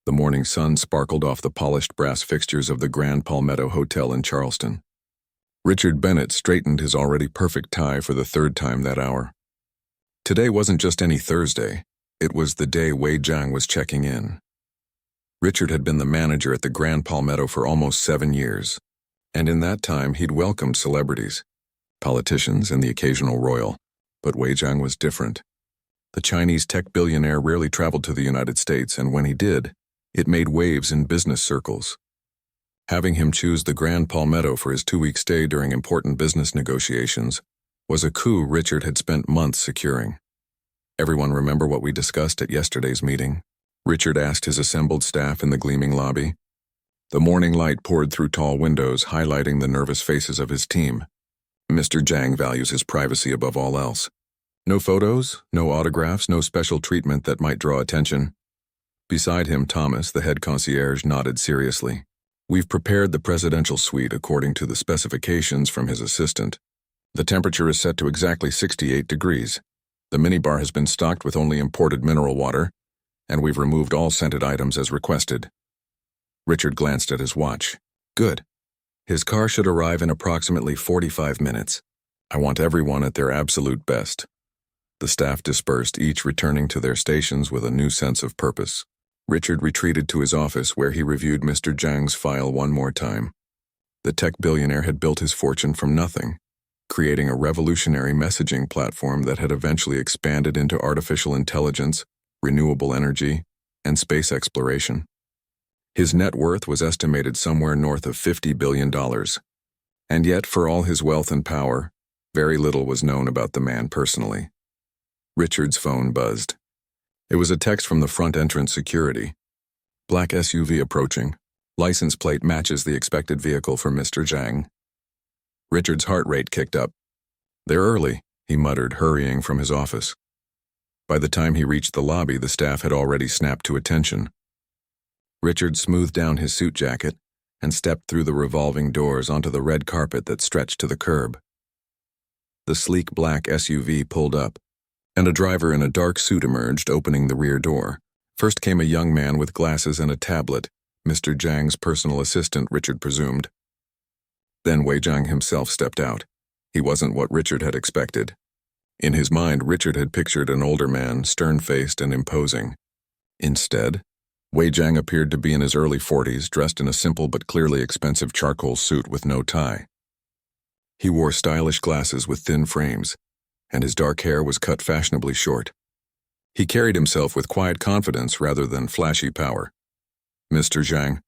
The morning sun sparkled off the polished brass fixtures of the Grand Palmetto Hotel in Charleston. Richard Bennett straightened his already perfect tie for the third time that hour. Today wasn't just any Thursday, it was the day Wei Jiang was checking in. Richard had been the manager at the Grand Palmetto for almost 7 years, and in that time he'd welcomed celebrities, politicians, and the occasional royal, but Wei Jiang was different. The Chinese tech billionaire rarely traveled to the United States, and when he did, it made waves in business circles. Having him choose the Grand Palmetto for his 2-week stay during important business negotiations was a coup Richard had spent months securing. "Everyone remember what we discussed at yesterday's meeting?" Richard asked his assembled staff in the gleaming lobby. The morning light poured through tall windows, highlighting the nervous faces of his team. "Mr. Jiang values his privacy above all else. No photos, no autographs, no special treatment that might draw attention." Beside him, Thomas, the head concierge, nodded seriously. "We've prepared the presidential suite according to the specifications from his assistant. The temperature is set to exactly 68 degrees. The minibar has been stocked with only imported mineral water, and we've removed all scented items as requested." Richard glanced at his watch. "Good. His car should arrive in approximately 45 minutes. I want everyone at their absolute best." The staff dispersed, each returning to their stations with a new sense of purpose. Richard retreated to his office where he reviewed Mr. Jiang's file one more time. The tech billionaire had built his fortune from nothing, creating a revolutionary messaging platform that had eventually expanded into artificial intelligence, renewable energy, and space exploration. His net worth was estimated somewhere north of $50 billion. And yet, for all his wealth and power, very little was known about the man personally. Richard's phone buzzed. It was a text from the front entrance security. "Black SUV approaching. License plate matches the expected vehicle for Mr. Jiang." Richard's heart rate kicked up. "They're early," he muttered, hurrying from his office. By the time he reached the lobby, the staff had already snapped to attention. Richard smoothed down his suit jacket and stepped through the revolving doors onto the red carpet that stretched to the curb. The sleek black SUV pulled up, and a driver in a dark suit emerged, opening the rear door. First came a young man with glasses and a tablet, Mr. Jiang's personal assistant, Richard presumed. Then Wei Jiang himself stepped out. He wasn't what Richard had expected. In his mind, Richard had pictured an older man, stern-faced and imposing. Instead, Wei Jiang appeared to be in his early 40s, dressed in a simple but clearly expensive charcoal suit with no tie. He wore stylish glasses with thin frames, and his dark hair was cut fashionably short. He carried himself with quiet confidence rather than flashy power. "Mr. Jiang,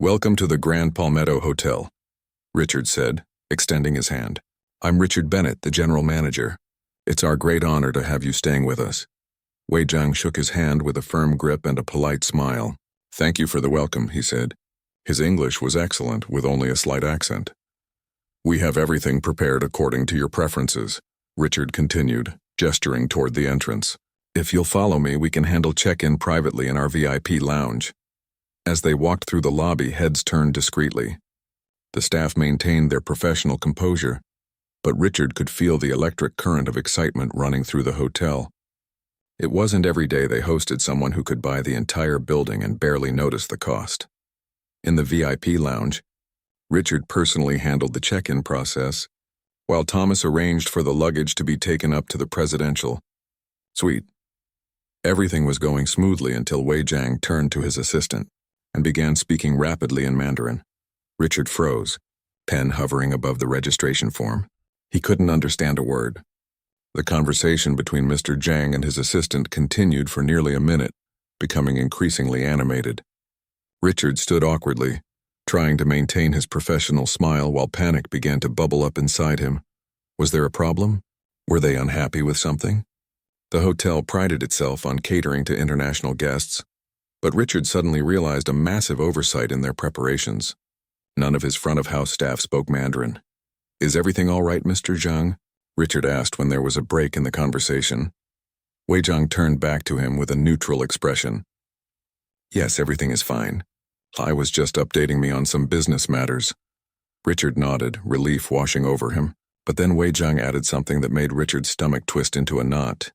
welcome to the Grand Palmetto Hotel," Richard said, extending his hand. "I'm Richard Bennett, the general manager. It's our great honor to have you staying with us." Wei Jiang shook his hand with a firm grip and a polite smile. "Thank you for the welcome," he said. His English was excellent, with only a slight accent. "We have everything prepared according to your preferences," Richard continued, gesturing toward the entrance. "If you'll follow me, we can handle check-in privately in our VIP lounge." As they walked through the lobby, heads turned discreetly. The staff maintained their professional composure, but Richard could feel the electric current of excitement running through the hotel. It wasn't every day they hosted someone who could buy the entire building and barely notice the cost. In the VIP lounge, Richard personally handled the check-in process, while Thomas arranged for the luggage to be taken up to the presidential suite. Everything was going smoothly until Wei Jiang turned to his assistant and began speaking rapidly in Mandarin. Richard froze, pen hovering above the registration form. He couldn't understand a word. The conversation between Mr. Jiang and his assistant continued for nearly a minute, becoming increasingly animated. Richard stood awkwardly, trying to maintain his professional smile while panic began to bubble up inside him. Was there a problem? Were they unhappy with something? The hotel prided itself on catering to international guests, but Richard suddenly realized a massive oversight in their preparations. None of his front-of-house staff spoke Mandarin. "Is everything all right, Mr. Jiang?" Richard asked when there was a break in the conversation. Wei Jiang turned back to him with a neutral expression. "Yes, everything is fine. I was just updating me on some business matters." Richard nodded, relief washing over him, but then Wei Jiang added something that made Richard's stomach twist into a knot.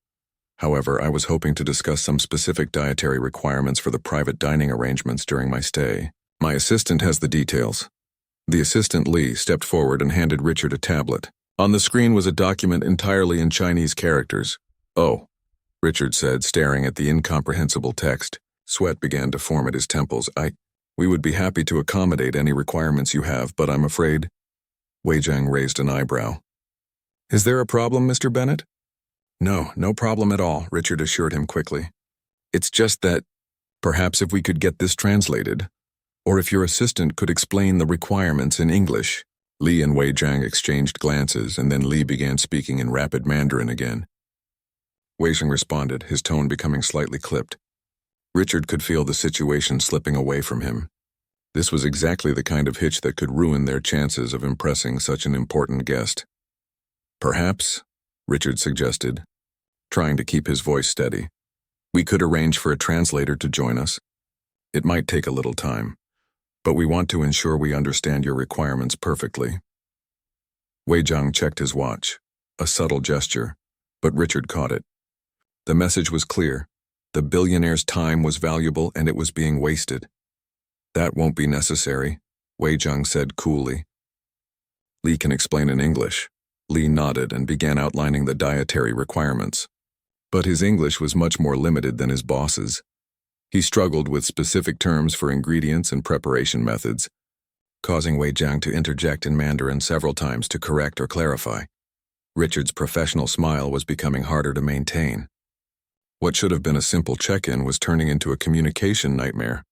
However, I was hoping to discuss some specific dietary requirements for the private dining arrangements during my stay. My assistant has the details. The assistant, Lee, stepped forward and handed Richard a tablet. On the screen was a document entirely in Chinese characters. "Oh," Richard said, staring at the incomprehensible text. Sweat began to form at his temples. We would be happy to accommodate any requirements you have, but I'm afraid." Wei Jiang raised an eyebrow. "Is there a problem, Mr. Bennett?" No problem at all," Richard assured him quickly. "It's just that perhaps if we could get this translated, or if your assistant could explain the requirements in English." Lee and Wei Jiang exchanged glances, and then Lee began speaking in rapid Mandarin again. Wei Jiang responded, his tone becoming slightly clipped. Richard could feel the situation slipping away from him. This was exactly the kind of hitch that could ruin their chances of impressing such an important guest. "Perhaps," Richard suggested, trying to keep his voice steady, "we could arrange for a translator to join us. It might take a little time, but we want to ensure we understand your requirements perfectly." Wei Jiang checked his watch, a subtle gesture, but Richard caught it. The message was clear. The billionaire's time was valuable and it was being wasted. "That won't be necessary," Wei Jiang said coolly. "Lee can explain in English." Lee nodded and began outlining the dietary requirements. But his English was much more limited than his boss's. He struggled with specific terms for ingredients and preparation methods, causing Wei Jiang to interject in Mandarin several times to correct or clarify. Richard's professional smile was becoming harder to maintain. What should have been a simple check-in was turning into a communication nightmare.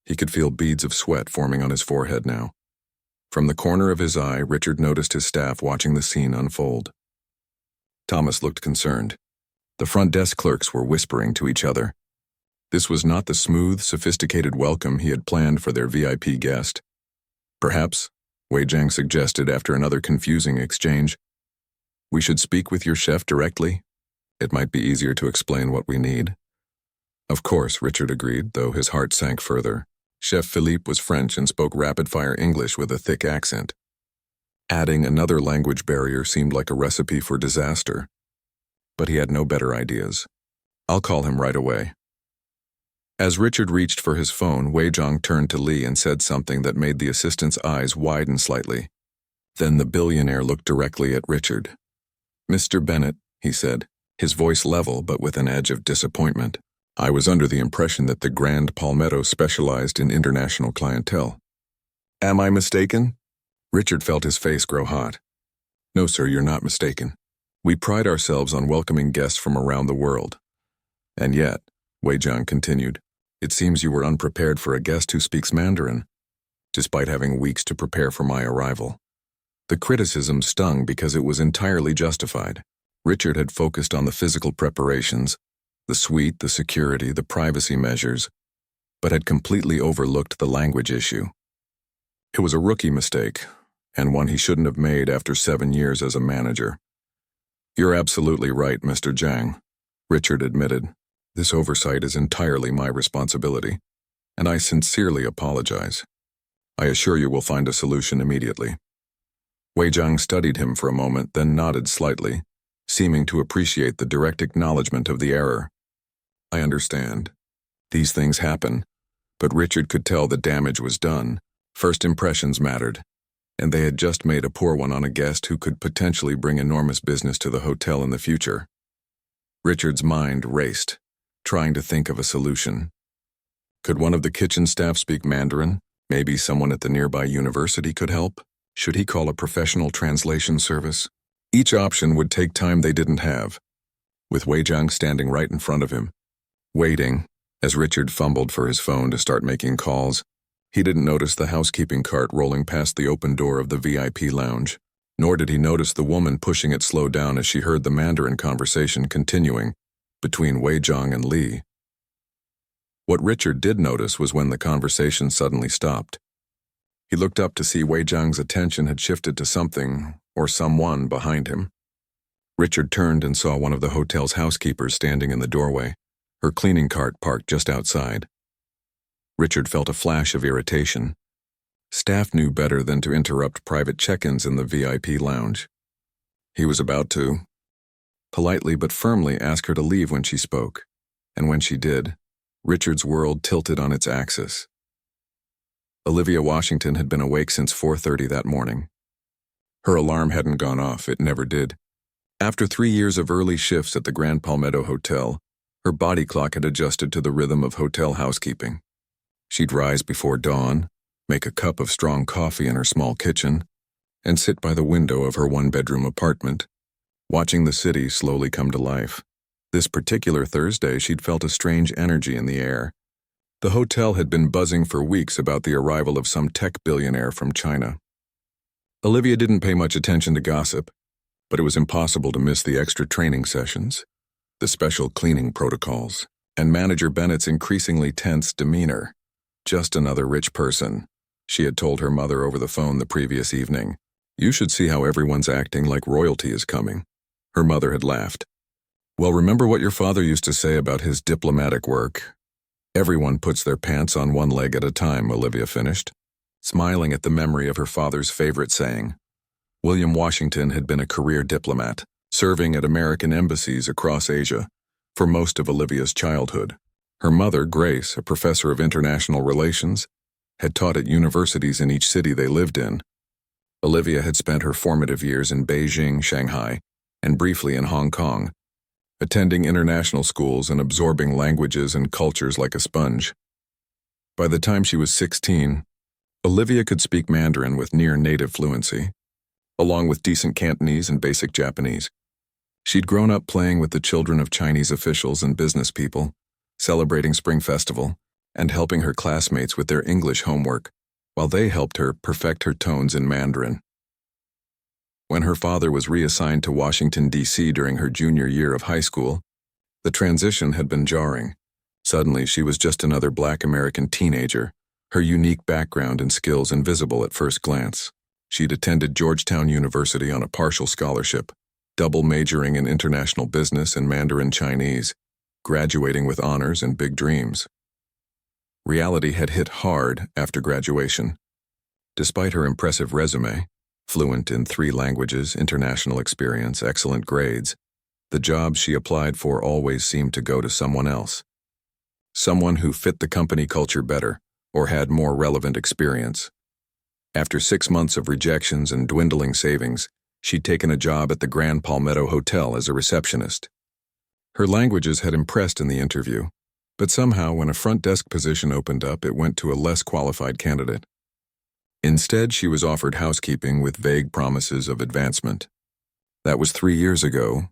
He could feel beads of sweat forming on his forehead now. From the corner of his eye, Richard noticed his staff watching the scene unfold. Thomas looked concerned. The front desk clerks were whispering to each other. This was not the smooth, sophisticated welcome he had planned for their VIP guest. "Perhaps," Wei Jiang suggested after another confusing exchange, "we should speak with your chef directly. It might be easier to explain what we need." "Of course," Richard agreed, though his heart sank further. Chef Philippe was French and spoke rapid-fire English with a thick accent. Adding another language barrier seemed like a recipe for disaster. But he had no better ideas. "I'll call him right away." As Richard reached for his phone, Wei Jiang turned to Lee and said something that made the assistant's eyes widen slightly. Then the billionaire looked directly at Richard. "Mr. Bennett," he said, his voice level but with an edge of disappointment. "I was under the impression that the Grand Palmetto specialized in international clientele. Am I mistaken?" Richard felt his face grow hot. "No, sir, you're not mistaken. We pride ourselves on welcoming guests from around the world. And yet," Wei Jiang continued, "it seems you were unprepared for a guest who speaks Mandarin, despite having weeks to prepare for my arrival." The criticism stung because it was entirely justified. Richard had focused on the physical preparations, the suite, the security, the privacy measures, but had completely overlooked the language issue. It was a rookie mistake, and one he shouldn't have made after 7 years as a manager. "You're absolutely right, Mr. Jiang," Richard admitted. "This oversight is entirely my responsibility, and I sincerely apologize. I assure you we'll find a solution immediately." Wei Jiang studied him for a moment, then nodded slightly, seeming to appreciate the direct acknowledgement of the error. "I understand. These things happen," but Richard could tell the damage was done. First impressions mattered, and they had just made a poor one on a guest who could potentially bring enormous business to the hotel in the future. Richard's mind raced, trying to think of a solution. Could one of the kitchen staff speak Mandarin? Maybe someone at the nearby university could help? Should he call a professional translation service? Each option would take time they didn't have, with Wei Jiang standing right in front of him, waiting. As Richard fumbled for his phone to start making calls, he didn't notice the housekeeping cart rolling past the open door of the VIP lounge, nor did he notice the woman pushing it slow down as she heard the Mandarin conversation continuing between Wei Jiang and Lee. What Richard did notice was when the conversation suddenly stopped. He looked up to see Wei Jiang's attention had shifted to something or someone behind him. Richard turned and saw one of the hotel's housekeepers standing in the doorway, her cleaning cart parked just outside. Richard felt a flash of irritation. Staff knew better than to interrupt private check-ins in the VIP lounge. He was about to. politely but firmly ask her to leave when she spoke, and when she did, Richard's world tilted on its axis. Olivia Washington had been awake since 4:30 that morning. Her alarm hadn't gone off, it never did. After 3 years of early shifts at the Grand Palmetto Hotel, her body clock had adjusted to the rhythm of hotel housekeeping. She'd rise before dawn, make a cup of strong coffee in her small kitchen, and sit by the window of her one-bedroom apartment, watching the city slowly come to life. This particular Thursday, she'd felt a strange energy in the air. The hotel had been buzzing for weeks about the arrival of some tech billionaire from China. Olivia didn't pay much attention to gossip, but it was impossible to miss the extra training sessions, the special cleaning protocols, and Manager Bennett's increasingly tense demeanor. Just another rich person, she had told her mother over the phone the previous evening. You should see how everyone's acting like royalty is coming. Her mother had laughed. Well, remember what your father used to say about his diplomatic work? Everyone puts their pants on one leg at a time, Olivia finished, smiling at the memory of her father's favorite saying. William Washington had been a career diplomat, serving at American embassies across Asia for most of Olivia's childhood. Her mother, Grace, a professor of international relations, had taught at universities in each city they lived in. Olivia had spent her formative years in Beijing, Shanghai, and briefly in Hong Kong, attending international schools and absorbing languages and cultures like a sponge. By the time she was 16, Olivia could speak Mandarin with near-native fluency, along with decent Cantonese and basic Japanese. She'd grown up playing with the children of Chinese officials and business people, celebrating Spring Festival, and helping her classmates with their English homework, while they helped her perfect her tones in Mandarin. When her father was reassigned to Washington, D.C. during her junior year of high school, the transition had been jarring. Suddenly, she was just another Black American teenager, her unique background and skills invisible at first glance. She'd attended Georgetown University on a partial scholarship, double majoring in international business and Mandarin Chinese, graduating with honors and big dreams. Reality had hit hard after graduation. Despite her impressive resume, fluent in 3 languages, international experience, excellent grades, the jobs she applied for always seemed to go to someone else. Someone who fit the company culture better or had more relevant experience. After 6 months of rejections and dwindling savings, she'd taken a job at the Grand Palmetto Hotel as a receptionist. Her languages had impressed in the interview, but somehow when a front desk position opened up, it went to a less qualified candidate. Instead, she was offered housekeeping with vague promises of advancement. That was 3 years ago.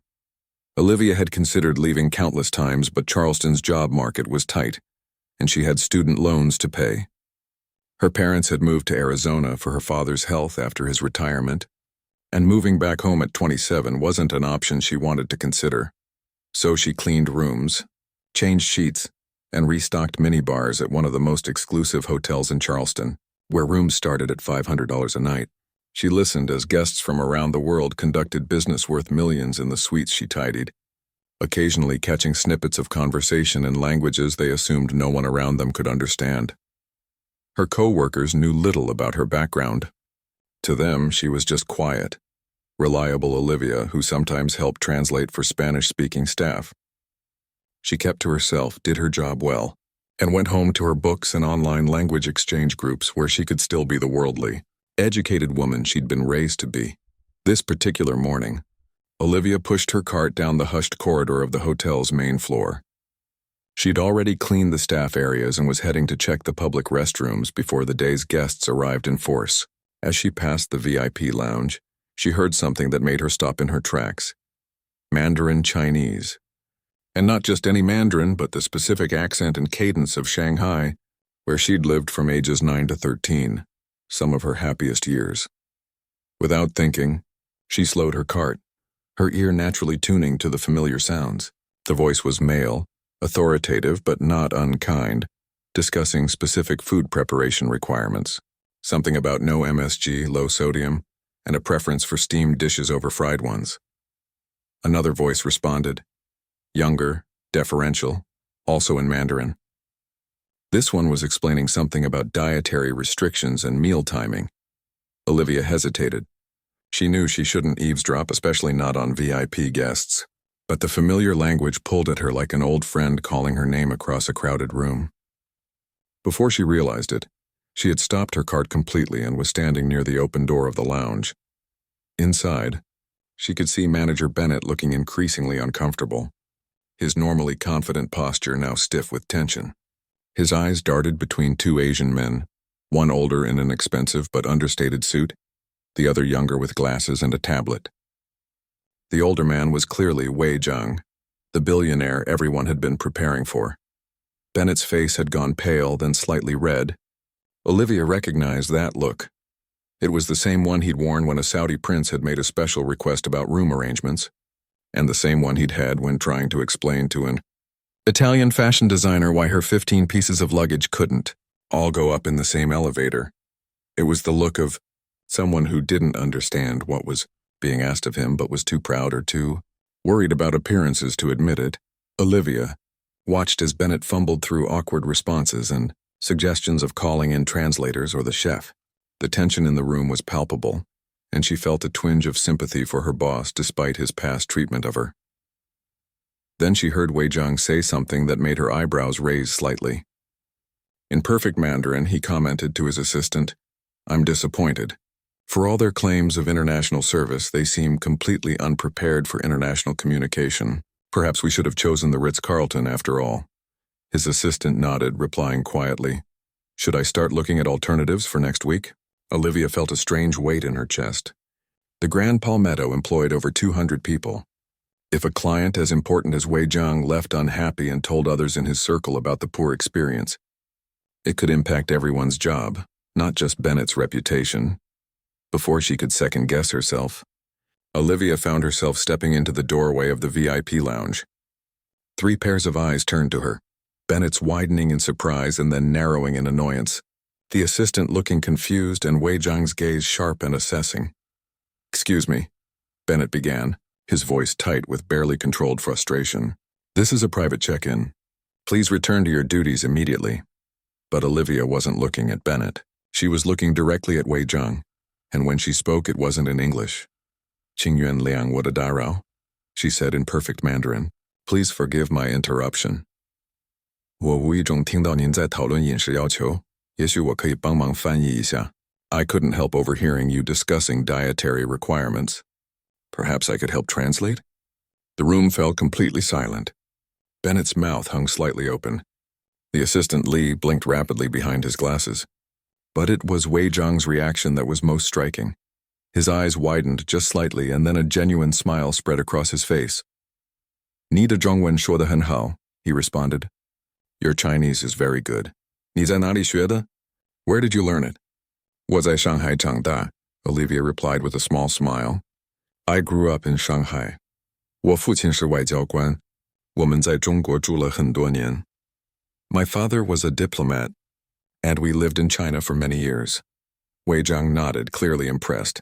Olivia had considered leaving countless times, but Charleston's job market was tight, and she had student loans to pay. Her parents had moved to Arizona for her father's health after his retirement, and moving back home at 27 wasn't an option she wanted to consider. So she cleaned rooms, changed sheets, and restocked minibars at one of the most exclusive hotels in Charleston, where rooms started at $500 a night. She listened as guests from around the world conducted business worth millions in the suites she tidied, occasionally catching snippets of conversation in languages they assumed no one around them could understand. Her co-workers knew little about her background. To them, she was just quiet, reliable Olivia who sometimes helped translate for Spanish-speaking staff. She kept to herself, did her job well, and went home to her books and online language exchange groups where she could still be the worldly, educated woman she'd been raised to be. This particular morning, Olivia pushed her cart down the hushed corridor of the hotel's main floor. She'd already cleaned the staff areas and was heading to check the public restrooms before the day's guests arrived in force. As she passed the VIP lounge, she heard something that made her stop in her tracks. Mandarin Chinese. And not just any Mandarin, but the specific accent and cadence of Shanghai, where she'd lived from ages 9 to 13, some of her happiest years. Without thinking, she slowed her cart, her ear naturally tuning to the familiar sounds. The voice was male, authoritative but not unkind, discussing specific food preparation requirements. Something about no MSG, low sodium, and a preference for steamed dishes over fried ones. Another voice responded, younger, deferential, also in Mandarin. This one was explaining something about dietary restrictions and meal timing. Olivia hesitated. She knew she shouldn't eavesdrop, especially not on VIP guests. but the familiar language pulled at her like an old friend calling her name across a crowded room. Before she realized it, she had stopped her cart completely and was standing near the open door of the lounge. Inside, she could see Manager Bennett looking increasingly uncomfortable, his normally confident posture now stiff with tension. His eyes darted between two Asian men, one older in an expensive but understated suit, the other younger with glasses and a tablet. The older man was clearly Wei Zhang, the billionaire everyone had been preparing for. Bennett's face had gone pale, then slightly red. Olivia recognized that look. It was the same one he'd worn when a Saudi prince had made a special request about room arrangements, and the same one he'd had when trying to explain to an Italian fashion designer why her 15 pieces of luggage couldn't all go up in the same elevator. It was the look of someone who didn't understand what was being asked of him but was too proud or too worried about appearances to admit it. Olivia watched as Bennett fumbled through awkward responses and suggestions of calling in translators or the chef. The tension in the room was palpable, and she felt a twinge of sympathy for her boss despite his past treatment of her. Then she heard Wei Zhang say something that made her eyebrows raise slightly. In perfect Mandarin, he commented to his assistant, "I'm disappointed. For all their claims of international service, they seem completely unprepared for international communication. Perhaps we should have chosen the Ritz-Carlton after all." His assistant nodded, replying quietly, "Should I start looking at alternatives for next week?" Olivia felt a strange weight in her chest. The Grand Palmetto employed over 200 people. If a client as important as Wei Zhang left unhappy and told others in his circle about the poor experience, it could impact everyone's job, not just Bennett's reputation. Before she could second-guess herself, Olivia found herself stepping into the doorway of the VIP lounge. 3 pairs of eyes turned to her, Bennett's widening in surprise and then narrowing in annoyance, the assistant looking confused and Wei Zhang's gaze sharp and assessing. "Excuse me," Bennett began, his voice tight with barely controlled frustration. "This is a private check-in. Please return to your duties immediately." But Olivia wasn't looking at Bennett. She was looking directly at Wei Zhang, and when she spoke, it wasn't in English. "Qingyuan Liang Wadadarao," she said in perfect Mandarin. "Please forgive my interruption. 我无意中听到您在讨论饮食要求，也许我可以帮忙翻译一下。I couldn't help overhearing you discussing dietary requirements. Perhaps I could help translate?" The room fell completely silent. Bennett's mouth hung slightly open. The assistant Li blinked rapidly behind his glasses. But it was Wei Zhang's reaction that was most striking. His eyes widened just slightly and then a genuine smile spread across his face. 你的中文说得很好, he responded. "Your Chinese is very good. 你在哪里学的? Where did you learn it?" 我在上海长大, Olivia replied with a small smile. "I grew up in Shanghai. 我父亲是外交官，我们在中国住了很多年。My father was a diplomat, and we lived in China for many years." Wei Zhang nodded, clearly impressed.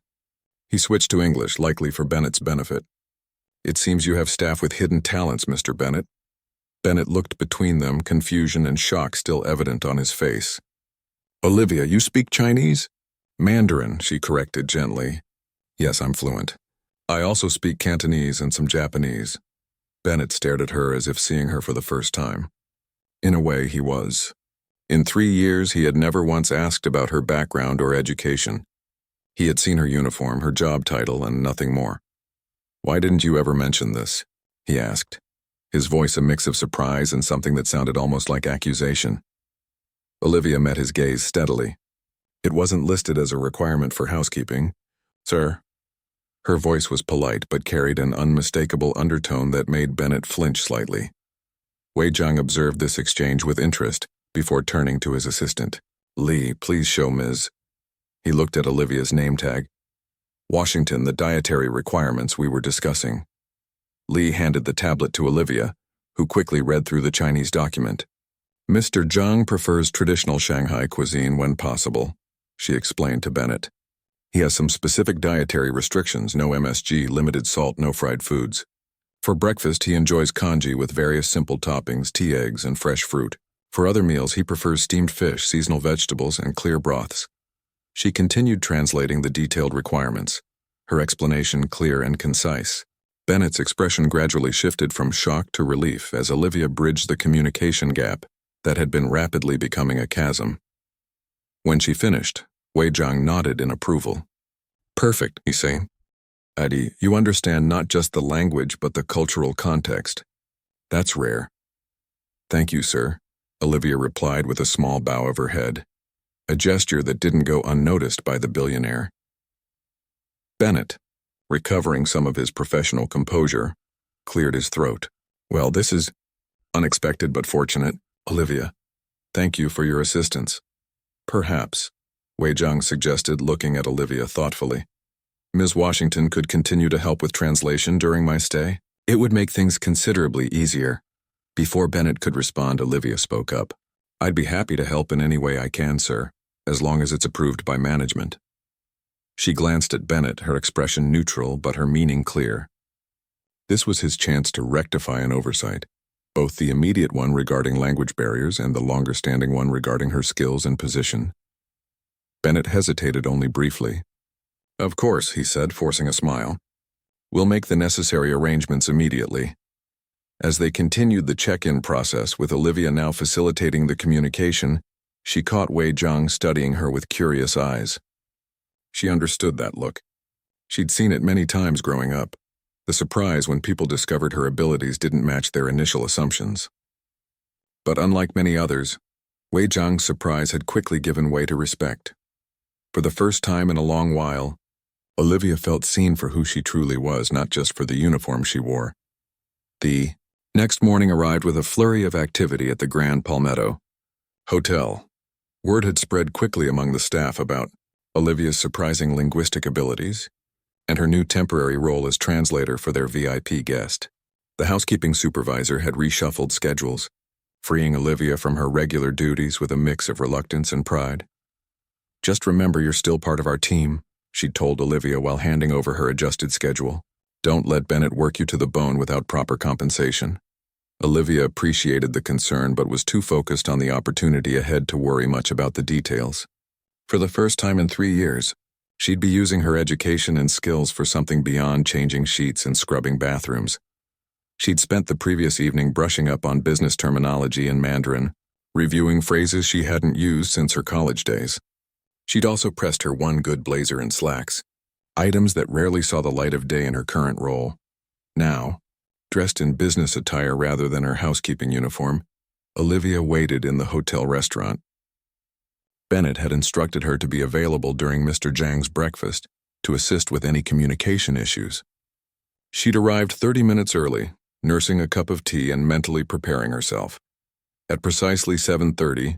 He switched to English, likely for Bennett's benefit. "It seems you have staff with hidden talents, Mr. Bennett." Bennett looked between them, confusion and shock still evident on his face. "Olivia, you speak Chinese?" "Mandarin," she corrected gently. "Yes, I'm fluent. I also speak Cantonese and some Japanese." Bennett stared at her as if seeing her for the first time. In a way, he was. In 3 years, he had never once asked about her background or education. He had seen her uniform, her job title, and nothing more. "Why didn't you ever mention this?" he asked, his voice a mix of surprise and something that sounded almost like accusation. Olivia met his gaze steadily. "It wasn't listed as a requirement for housekeeping, sir." Her voice was polite but carried an unmistakable undertone that made Bennett flinch slightly. Wei Zhang observed this exchange with interest before turning to his assistant. "Li, please show Ms." He looked at Olivia's name tag. "Washington, the dietary requirements we were discussing." Li handed the tablet to Olivia, who quickly read through the Chinese document. "Mr. Zhang prefers traditional Shanghai cuisine when possible," she explained to Bennett. "He has some specific dietary restrictions, no MSG, limited salt, no fried foods. For breakfast, he enjoys congee with various simple toppings, tea eggs, and fresh fruit. For other meals, he prefers steamed fish, seasonal vegetables, and clear broths." She continued translating the detailed requirements, her explanation clear and concise. Bennett's expression gradually shifted from shock to relief as Olivia bridged the communication gap that had been rapidly becoming a chasm. When she finished, Wei Zhang nodded in approval. "Perfect," he said. "Adi, you understand not just the language but the cultural context. That's rare." "Thank you, sir," Olivia replied with a small bow of her head, a gesture that didn't go unnoticed by the billionaire. Bennett, recovering some of his professional composure, cleared his throat. "Well, this is unexpected but fortunate, Olivia. Thank you for your assistance." "Perhaps," Wei Zhang suggested, looking at Olivia thoughtfully. "Ms. Washington could continue to help with translation during my stay. It would make things considerably easier." Before Bennett could respond, Olivia spoke up. "I'd be happy to help in any way I can, sir, as long as it's approved by management." She glanced at Bennett, her expression neutral but her meaning clear. This was his chance to rectify an oversight, both the immediate one regarding language barriers and the longer-standing one regarding her skills and position. Bennett hesitated only briefly. "Of course," he said, forcing a smile. "We'll make the necessary arrangements immediately." As they continued the check-in process, with Olivia now facilitating the communication, she caught Wei Zhang studying her with curious eyes. She understood that look. She'd seen it many times growing up. The surprise when people discovered her abilities didn't match their initial assumptions. But unlike many others, Wei Zhang's surprise had quickly given way to respect. For the first time in a long while, Olivia felt seen for who she truly was, not just for the uniform she wore. The next morning arrived with a flurry of activity at the Grand Palmetto Hotel. Word had spread quickly among the staff about Olivia's surprising linguistic abilities and her new temporary role as translator for their VIP guest. The housekeeping supervisor had reshuffled schedules, freeing Olivia from her regular duties with a mix of reluctance and pride. "Just remember you're still part of our team," she'd told Olivia while handing over her adjusted schedule. "Don't let Bennett work you to the bone without proper compensation." Olivia appreciated the concern but was too focused on the opportunity ahead to worry much about the details. For the first time in 3 years, she'd be using her education and skills for something beyond changing sheets and scrubbing bathrooms. She'd spent the previous evening brushing up on business terminology in Mandarin, reviewing phrases she hadn't used since her college days. She'd also pressed her one good blazer and slacks, items that rarely saw the light of day in her current role. Now, dressed in business attire rather than her housekeeping uniform, Olivia waited in the hotel restaurant. Bennett had instructed her to be available during Mr. Zhang's breakfast to assist with any communication issues. She'd arrived 30 minutes early, nursing a cup of tea and mentally preparing herself. At precisely 7:30,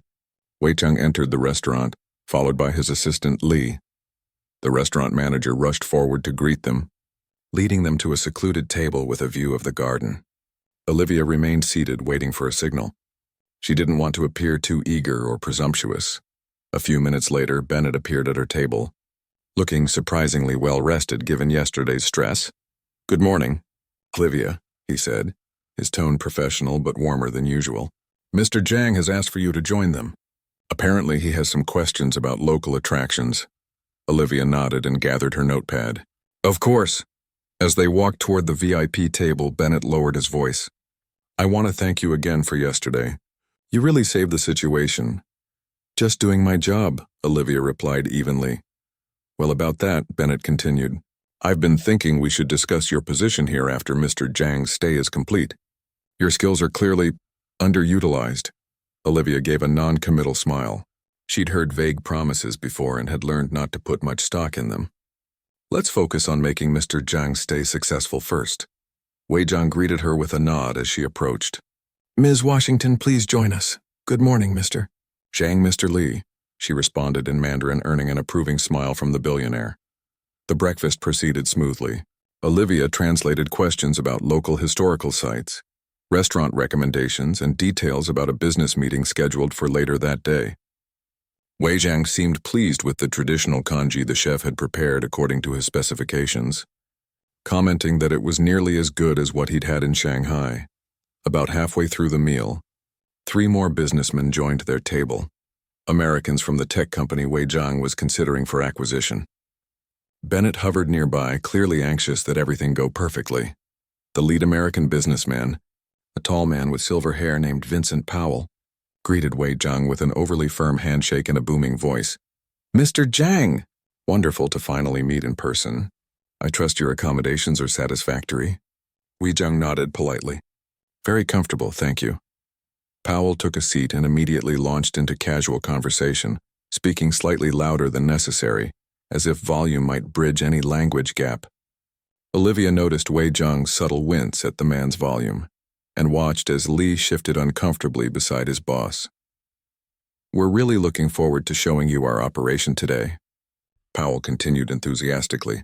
Wei Zhang entered the restaurant, followed by his assistant Li. The restaurant manager rushed forward to greet them, leading them to a secluded table with a view of the garden. Olivia remained seated, waiting for a signal. She didn't want to appear too eager or presumptuous. A few minutes later, Bennett appeared at her table, looking surprisingly well-rested given yesterday's stress. "Good morning, Olivia," he said, his tone professional but warmer than usual. "Mr. Zhang has asked for you to join them. Apparently he has some questions about local attractions." Olivia nodded and gathered her notepad. "Of course." As they walked toward the VIP table, Bennett lowered his voice. "I want to thank you again for yesterday. You really saved the situation." "Just doing my job," Olivia replied evenly. "Well, about that," Bennett continued, "I've been thinking we should discuss your position here after Mr. Zhang's stay is complete. Your skills are clearly underutilized." Olivia gave a non-committal smile. She'd heard vague promises before and had learned not to put much stock in them. "Let's focus on making Mr. Zhang's stay successful first." Wei Zhang greeted her with a nod as she approached. "Ms. Washington, please join us. Good morning, Mr. Zhang." "Mr. Li," she responded in Mandarin, earning an approving smile from the billionaire. The breakfast proceeded smoothly. Olivia translated questions about local historical sites, restaurant recommendations, and details about a business meeting scheduled for later that day. Wei Zhang seemed pleased with the traditional congee the chef had prepared according to his specifications, commenting that it was nearly as good as what he'd had in Shanghai. About halfway through the meal, 3 more businessmen joined their table, Americans from the tech company Wei Zhang was considering for acquisition. Bennett hovered nearby, clearly anxious that everything go perfectly. The lead American businessman, a tall man with silver hair named Vincent Powell, greeted Wei Zhang with an overly firm handshake and a booming voice. "Mr. Zhang! Wonderful to finally meet in person. I trust your accommodations are satisfactory." Wei Zhang nodded politely. "Very comfortable, thank you." Powell took a seat and immediately launched into casual conversation, speaking slightly louder than necessary, as if volume might bridge any language gap. Olivia noticed Wei Zhang's subtle wince at the man's volume, and watched as Li shifted uncomfortably beside his boss. "We're really looking forward to showing you our operation today," Powell continued enthusiastically.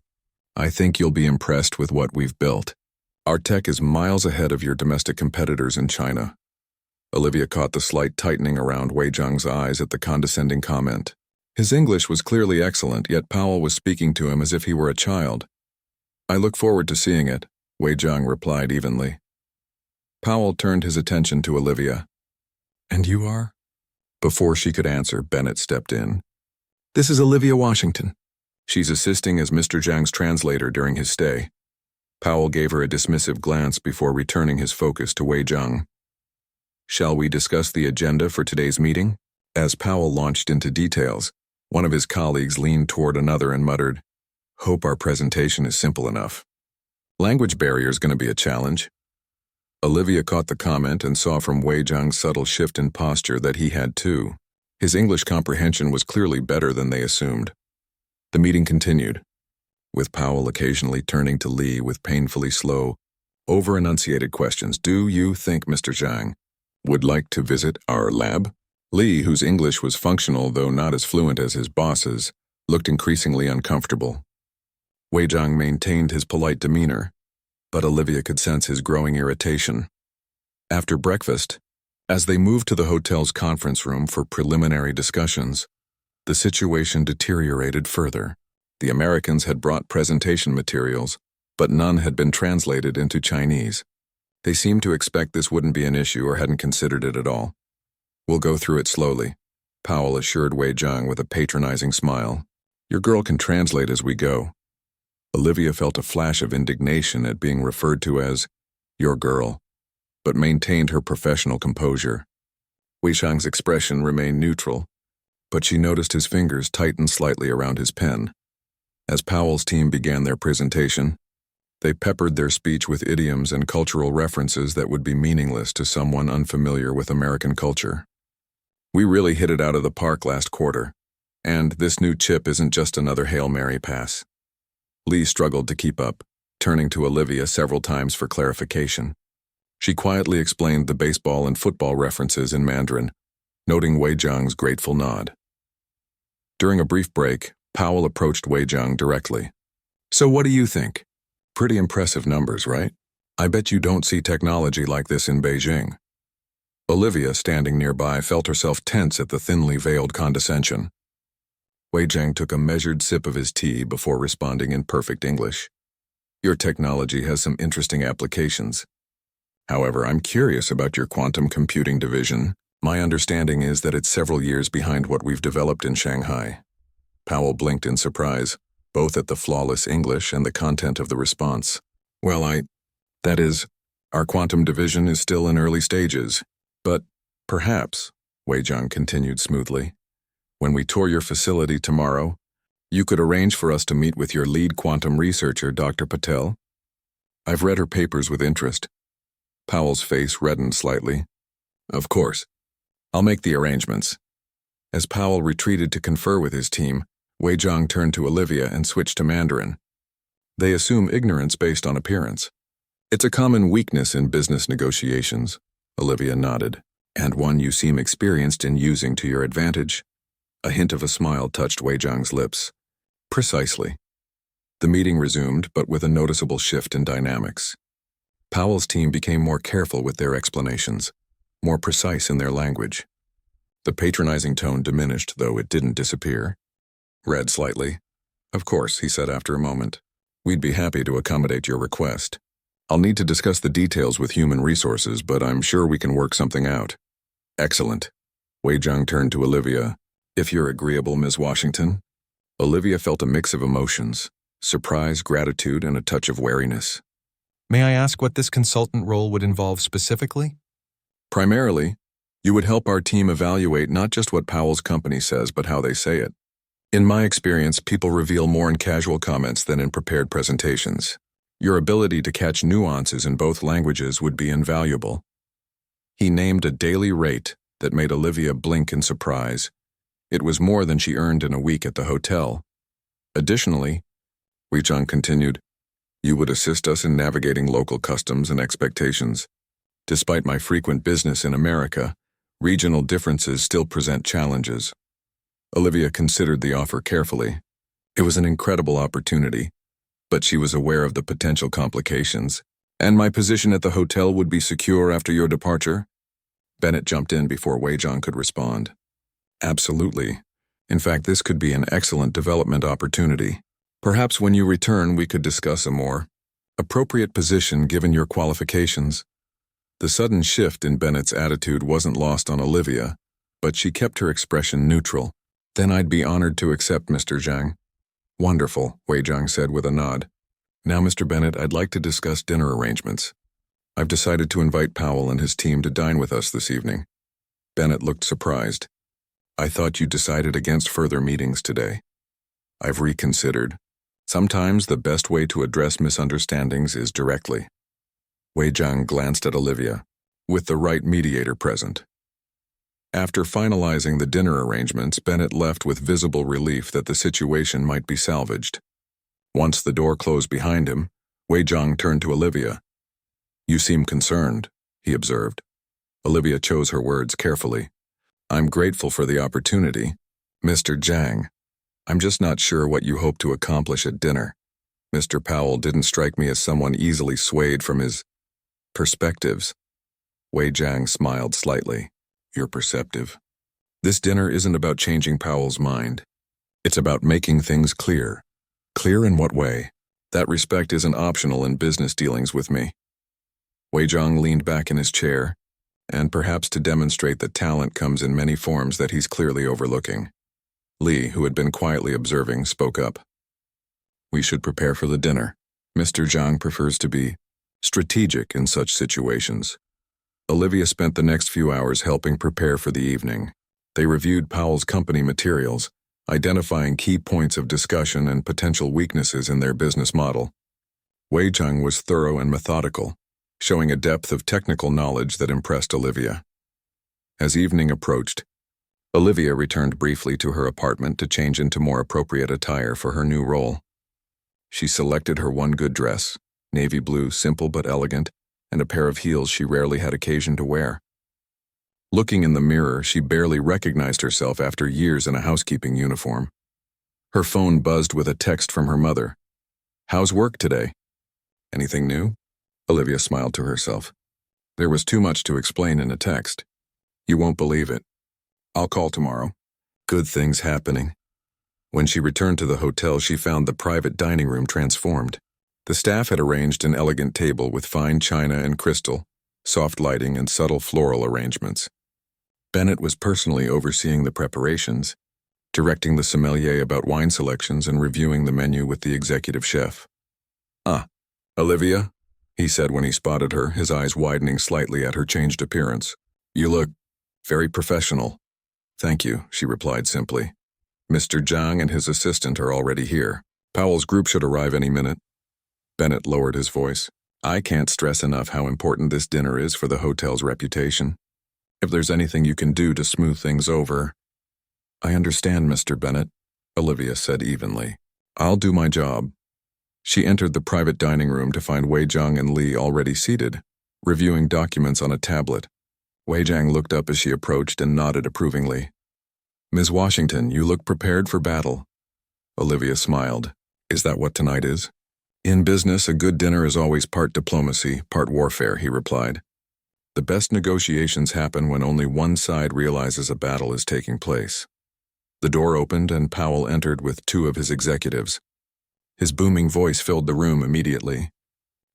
"I think you'll be impressed with what we've built. Our tech is miles ahead of your domestic competitors in China." Olivia caught the slight tightening around Wei Zhang's eyes at the condescending comment. His English was clearly excellent, yet Powell was speaking to him as if he were a child. "I look forward to seeing it," Wei Zhang replied evenly. Powell turned his attention to Olivia. "And you are?" Before she could answer, Bennett stepped in. "This is Olivia Washington. She's assisting as Mr. Zhang's translator during his stay." Powell gave her a dismissive glance before returning his focus to Wei Zhang. "Shall we discuss the agenda for today's meeting?" As Powell launched into details, one of his colleagues leaned toward another and muttered, "Hope our presentation is simple enough. Language barrier's going to be a challenge." Olivia caught the comment and saw from Wei Zhang's subtle shift in posture that he had too. His English comprehension was clearly better than they assumed. The meeting continued, with Powell occasionally turning to Li with painfully slow, over-enunciated questions. "Do you think Mr. Zhang would like to visit our lab?" Li, whose English was functional though not as fluent as his boss's, looked increasingly uncomfortable. Wei Zhang maintained his polite demeanor, but Olivia could sense his growing irritation. After breakfast, as they moved to the hotel's conference room for preliminary discussions, the situation deteriorated further. The Americans had brought presentation materials, but none had been translated into Chinese. They seemed to expect this wouldn't be an issue or hadn't considered it at all. "We'll go through it slowly," Powell assured Wei Zhang with a patronizing smile. "Your girl can translate as we go." Olivia felt a flash of indignation at being referred to as "your girl," but maintained her professional composure. Wei Zhang's expression remained neutral, but she noticed his fingers tighten slightly around his pen. As Powell's team began their presentation, they peppered their speech with idioms and cultural references that would be meaningless to someone unfamiliar with American culture. "We really hit it out of the park last quarter, and this new chip isn't just another Hail Mary pass." Li struggled to keep up, turning to Olivia several times for clarification. She quietly explained the baseball and football references in Mandarin, noting Wei Zhang's grateful nod. During a brief break, Powell approached Wei Zhang directly. "So what do you think? Pretty impressive numbers, right? I bet you don't see technology like this in Beijing." Olivia, standing nearby, felt herself tense at the thinly veiled condescension. Wei Zhang took a measured sip of his tea before responding in perfect English. "Your technology has some interesting applications. However, I'm curious about your quantum computing division. My understanding is that it's several years behind what we've developed in Shanghai." Powell blinked in surprise, both at the flawless English and the content of the response. "Well, that is, our quantum division is still in early stages, but perhaps," Wei Zhang continued smoothly, "when we tour your facility tomorrow, you could arrange for us to meet with your lead quantum researcher, Dr. Patel. I've read her papers with interest." Powell's face reddened slightly. "Of course. I'll make the arrangements." As Powell retreated to confer with his team, Wei Zhang turned to Olivia and switched to Mandarin. "They assume ignorance based on appearance. It's a common weakness in business negotiations," Olivia nodded, "and one you seem experienced in using to your advantage." A hint of a smile touched Wei Zhang's lips. "Precisely." The meeting resumed, but with a noticeable shift in dynamics. Powell's team became more careful with their explanations, more precise in their language. The patronizing tone diminished, though it didn't disappear. Read slightly. "Of course," he said after a moment. "We'd be happy to accommodate your request. I'll need to discuss the details with human resources, but I'm sure we can work something out." "Excellent." Wei Zhang turned to Olivia. "If you're agreeable, Ms. Washington." Olivia felt a mix of emotions, surprise, gratitude, and a touch of wariness. May I ask what this consultant role would involve specifically? Primarily, you would help our team evaluate not just what Powell's company says, but how they say it. In my experience, people reveal more in casual comments than in prepared presentations. Your ability to catch nuances in both languages would be invaluable. He named a daily rate that made Olivia blink in surprise. It was more than she earned in a week at the hotel. Additionally, Wei Zhang continued, you would assist us in navigating local customs and expectations. Despite my frequent business in America, regional differences still present challenges. Olivia considered the offer carefully. It was an incredible opportunity, but she was aware of the potential complications. And my position at the hotel would be secure after your departure? Bennett jumped in before Wei Zhang could respond. Absolutely. In fact, this could be an excellent development opportunity. Perhaps when you return, we could discuss a more appropriate position given your qualifications. The sudden shift in Bennett's attitude wasn't lost on Olivia, but she kept her expression neutral. Then I'd be honored to accept, Mr. Zhang. Wonderful, Wei Zhang said with a nod. Now, Mr. Bennett, I'd like to discuss dinner arrangements. I've decided to invite Powell and his team to dine with us this evening. Bennett looked surprised. I thought you decided against further meetings today. I've reconsidered. Sometimes the best way to address misunderstandings is directly. Wei Zhang glanced at Olivia, with the right mediator present. After finalizing the dinner arrangements, Bennett left with visible relief that the situation might be salvaged. Once the door closed behind him, Wei Zhang turned to Olivia. You seem concerned, he observed. Olivia chose her words carefully. I'm grateful for the opportunity, Mr. Zhang. I'm just not sure what you hope to accomplish at dinner. Mr. Powell didn't strike me as someone easily swayed from his perspectives. Wei Zhang smiled slightly. You're perceptive. This dinner isn't about changing Powell's mind. It's about making things clear. Clear in what way? That respect isn't optional in business dealings with me. Wei Zhang leaned back in his chair, and perhaps to demonstrate that talent comes in many forms that he's clearly overlooking. Li, who had been quietly observing, spoke up. We should prepare for the dinner. Mr. Zhang prefers to be strategic in such situations. Olivia spent the next few hours helping prepare for the evening. They reviewed Powell's company materials, identifying key points of discussion and potential weaknesses in their business model. Wei Zhang was thorough and methodical, showing a depth of technical knowledge that impressed Olivia. As evening approached, Olivia returned briefly to her apartment to change into more appropriate attire for her new role. She selected her one good dress, navy blue, simple but elegant, and a pair of heels she rarely had occasion to wear. Looking in the mirror, she barely recognized herself after years in a housekeeping uniform. Her phone buzzed with a text from her mother. How's work today? Anything new? Olivia smiled to herself. There was too much to explain in a text. You won't believe it. I'll call tomorrow. Good things happening. When she returned to the hotel, she found the private dining room transformed. The staff had arranged an elegant table with fine china and crystal, soft lighting, and subtle floral arrangements. Bennett was personally overseeing the preparations, directing the sommelier about wine selections and reviewing the menu with the executive chef. Ah, Olivia, he said when he spotted her, his eyes widening slightly at her changed appearance. You look very professional. Thank you, she replied simply. Mr. Zhang and his assistant are already here. Powell's group should arrive any minute. Bennett lowered his voice. I can't stress enough how important this dinner is for the hotel's reputation. If there's anything you can do to smooth things over. I understand, Mr. Bennett, Olivia said evenly. I'll do my job. She entered the private dining room to find Wei Zhang and Li already seated, reviewing documents on a tablet. Wei Zhang looked up as she approached and nodded approvingly. Ms. Washington, you look prepared for battle. Olivia smiled. Is that what tonight is? In business, a good dinner is always part diplomacy, part warfare, he replied. The best negotiations happen when only one side realizes a battle is taking place. The door opened and Powell entered with two of his executives. His booming voice filled the room immediately.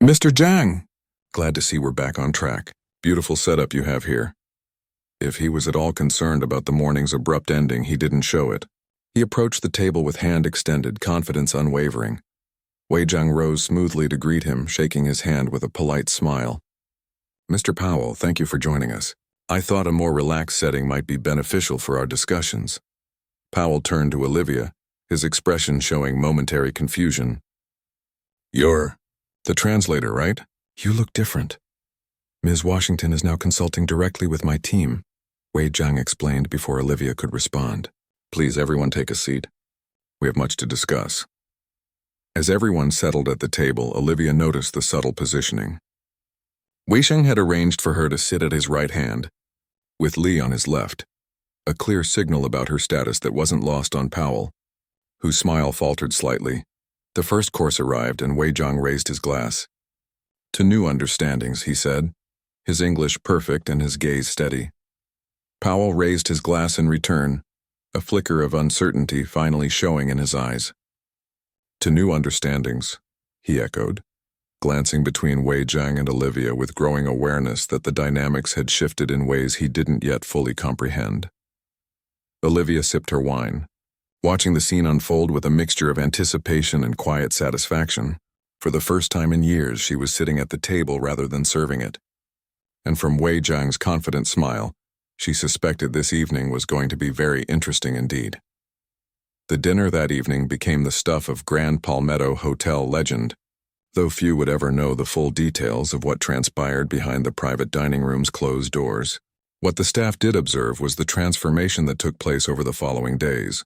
Mr. Zhang! Glad to see we're back on track. Beautiful setup you have here. If he was at all concerned about the morning's abrupt ending, he didn't show it. He approached the table with hand extended, confidence unwavering. Wei Jiang rose smoothly to greet him, shaking his hand with a polite smile. "Mr. Powell, thank you for joining us. I thought a more relaxed setting might be beneficial for our discussions." Powell turned to Olivia, his expression showing momentary confusion. "You're the translator, right? You look different." "Ms. Washington is now consulting directly with my team," Wei Jiang explained before Olivia could respond. "Please, everyone take a seat. We have much to discuss." As everyone settled at the table, Olivia noticed the subtle positioning. Wei Jiang had arranged for her to sit at his right hand, with Li on his left, a clear signal about her status that wasn't lost on Powell, whose smile faltered slightly. The first course arrived and Wei Jiang raised his glass. "To new understandings," he said, his English perfect and his gaze steady. Powell raised his glass in return, a flicker of uncertainty finally showing in his eyes. "To new understandings," he echoed, glancing between Wei Jiang and Olivia with growing awareness that the dynamics had shifted in ways he didn't yet fully comprehend. Olivia sipped her wine, watching the scene unfold with a mixture of anticipation and quiet satisfaction. For the first time in years, she was sitting at the table rather than serving it. And from Wei Jiang's confident smile, she suspected this evening was going to be very interesting indeed. The dinner that evening became the stuff of Grand Palmetto Hotel legend, though few would ever know the full details of what transpired behind the private dining room's closed doors. What the staff did observe was the transformation that took place over the following days,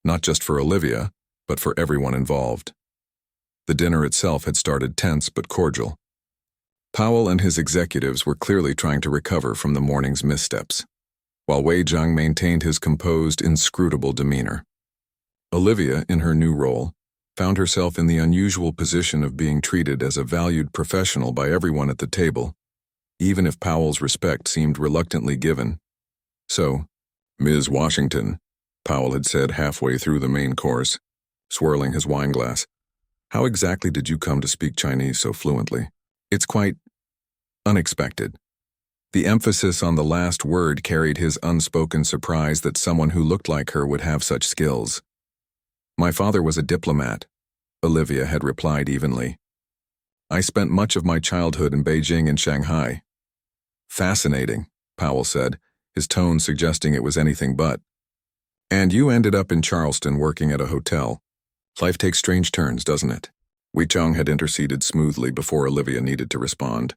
not just for Olivia, but for everyone involved. The dinner itself had started tense but cordial. Powell and his executives were clearly trying to recover from the morning's missteps, while Wei Jiang maintained his composed, inscrutable demeanor. Olivia, in her new role, found herself in the unusual position of being treated as a valued professional by everyone at the table, even if Powell's respect seemed reluctantly given. "So, Ms. Washington," Powell had said halfway through the main course, swirling his wineglass, "how exactly did you come to speak Chinese so fluently? It's quite unexpected." The emphasis on the last word carried his unspoken surprise that someone who looked like her would have such skills. "My father was a diplomat," Olivia had replied evenly. "I spent much of my childhood in Beijing and Shanghai." "Fascinating," Powell said, his tone suggesting it was anything but. "And you ended up in Charleston working at a hotel. Life takes strange turns, doesn't it?" Wei Jiang had interceded smoothly before Olivia needed to respond.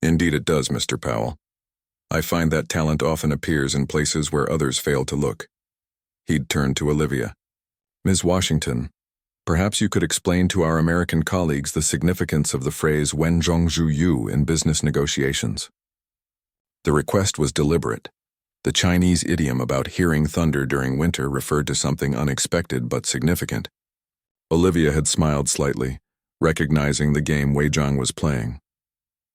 "Indeed it does, Mr. Powell. I find that talent often appears in places where others fail to look." He'd turned to Olivia. "Ms. Washington, perhaps you could explain to our American colleagues the significance of the phrase wen zhong zhu yu in business negotiations." The request was deliberate. The Chinese idiom about hearing thunder during winter referred to something unexpected but significant. Olivia had smiled slightly, recognizing the game Wei Jiang was playing.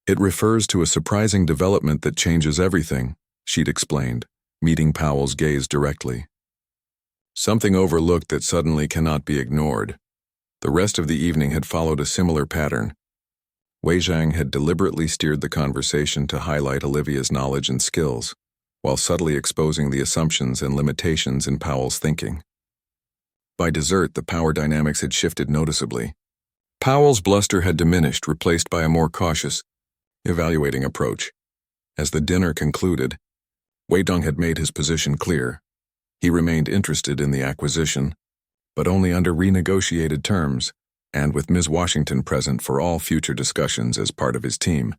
"It refers to a surprising development that changes everything," she'd explained, meeting Powell's gaze directly. "Something overlooked that suddenly cannot be ignored." The rest of the evening had followed a similar pattern. Wei Jiang had deliberately steered the conversation to highlight Olivia's knowledge and skills, while subtly exposing the assumptions and limitations in Powell's thinking. By dessert, the power dynamics had shifted noticeably. Powell's bluster had diminished, replaced by a more cautious, evaluating approach. As the dinner concluded, Wei Jiang had made his position clear. He remained interested in the acquisition, but only under renegotiated terms, and with Ms. Washington present for all future discussions as part of his team.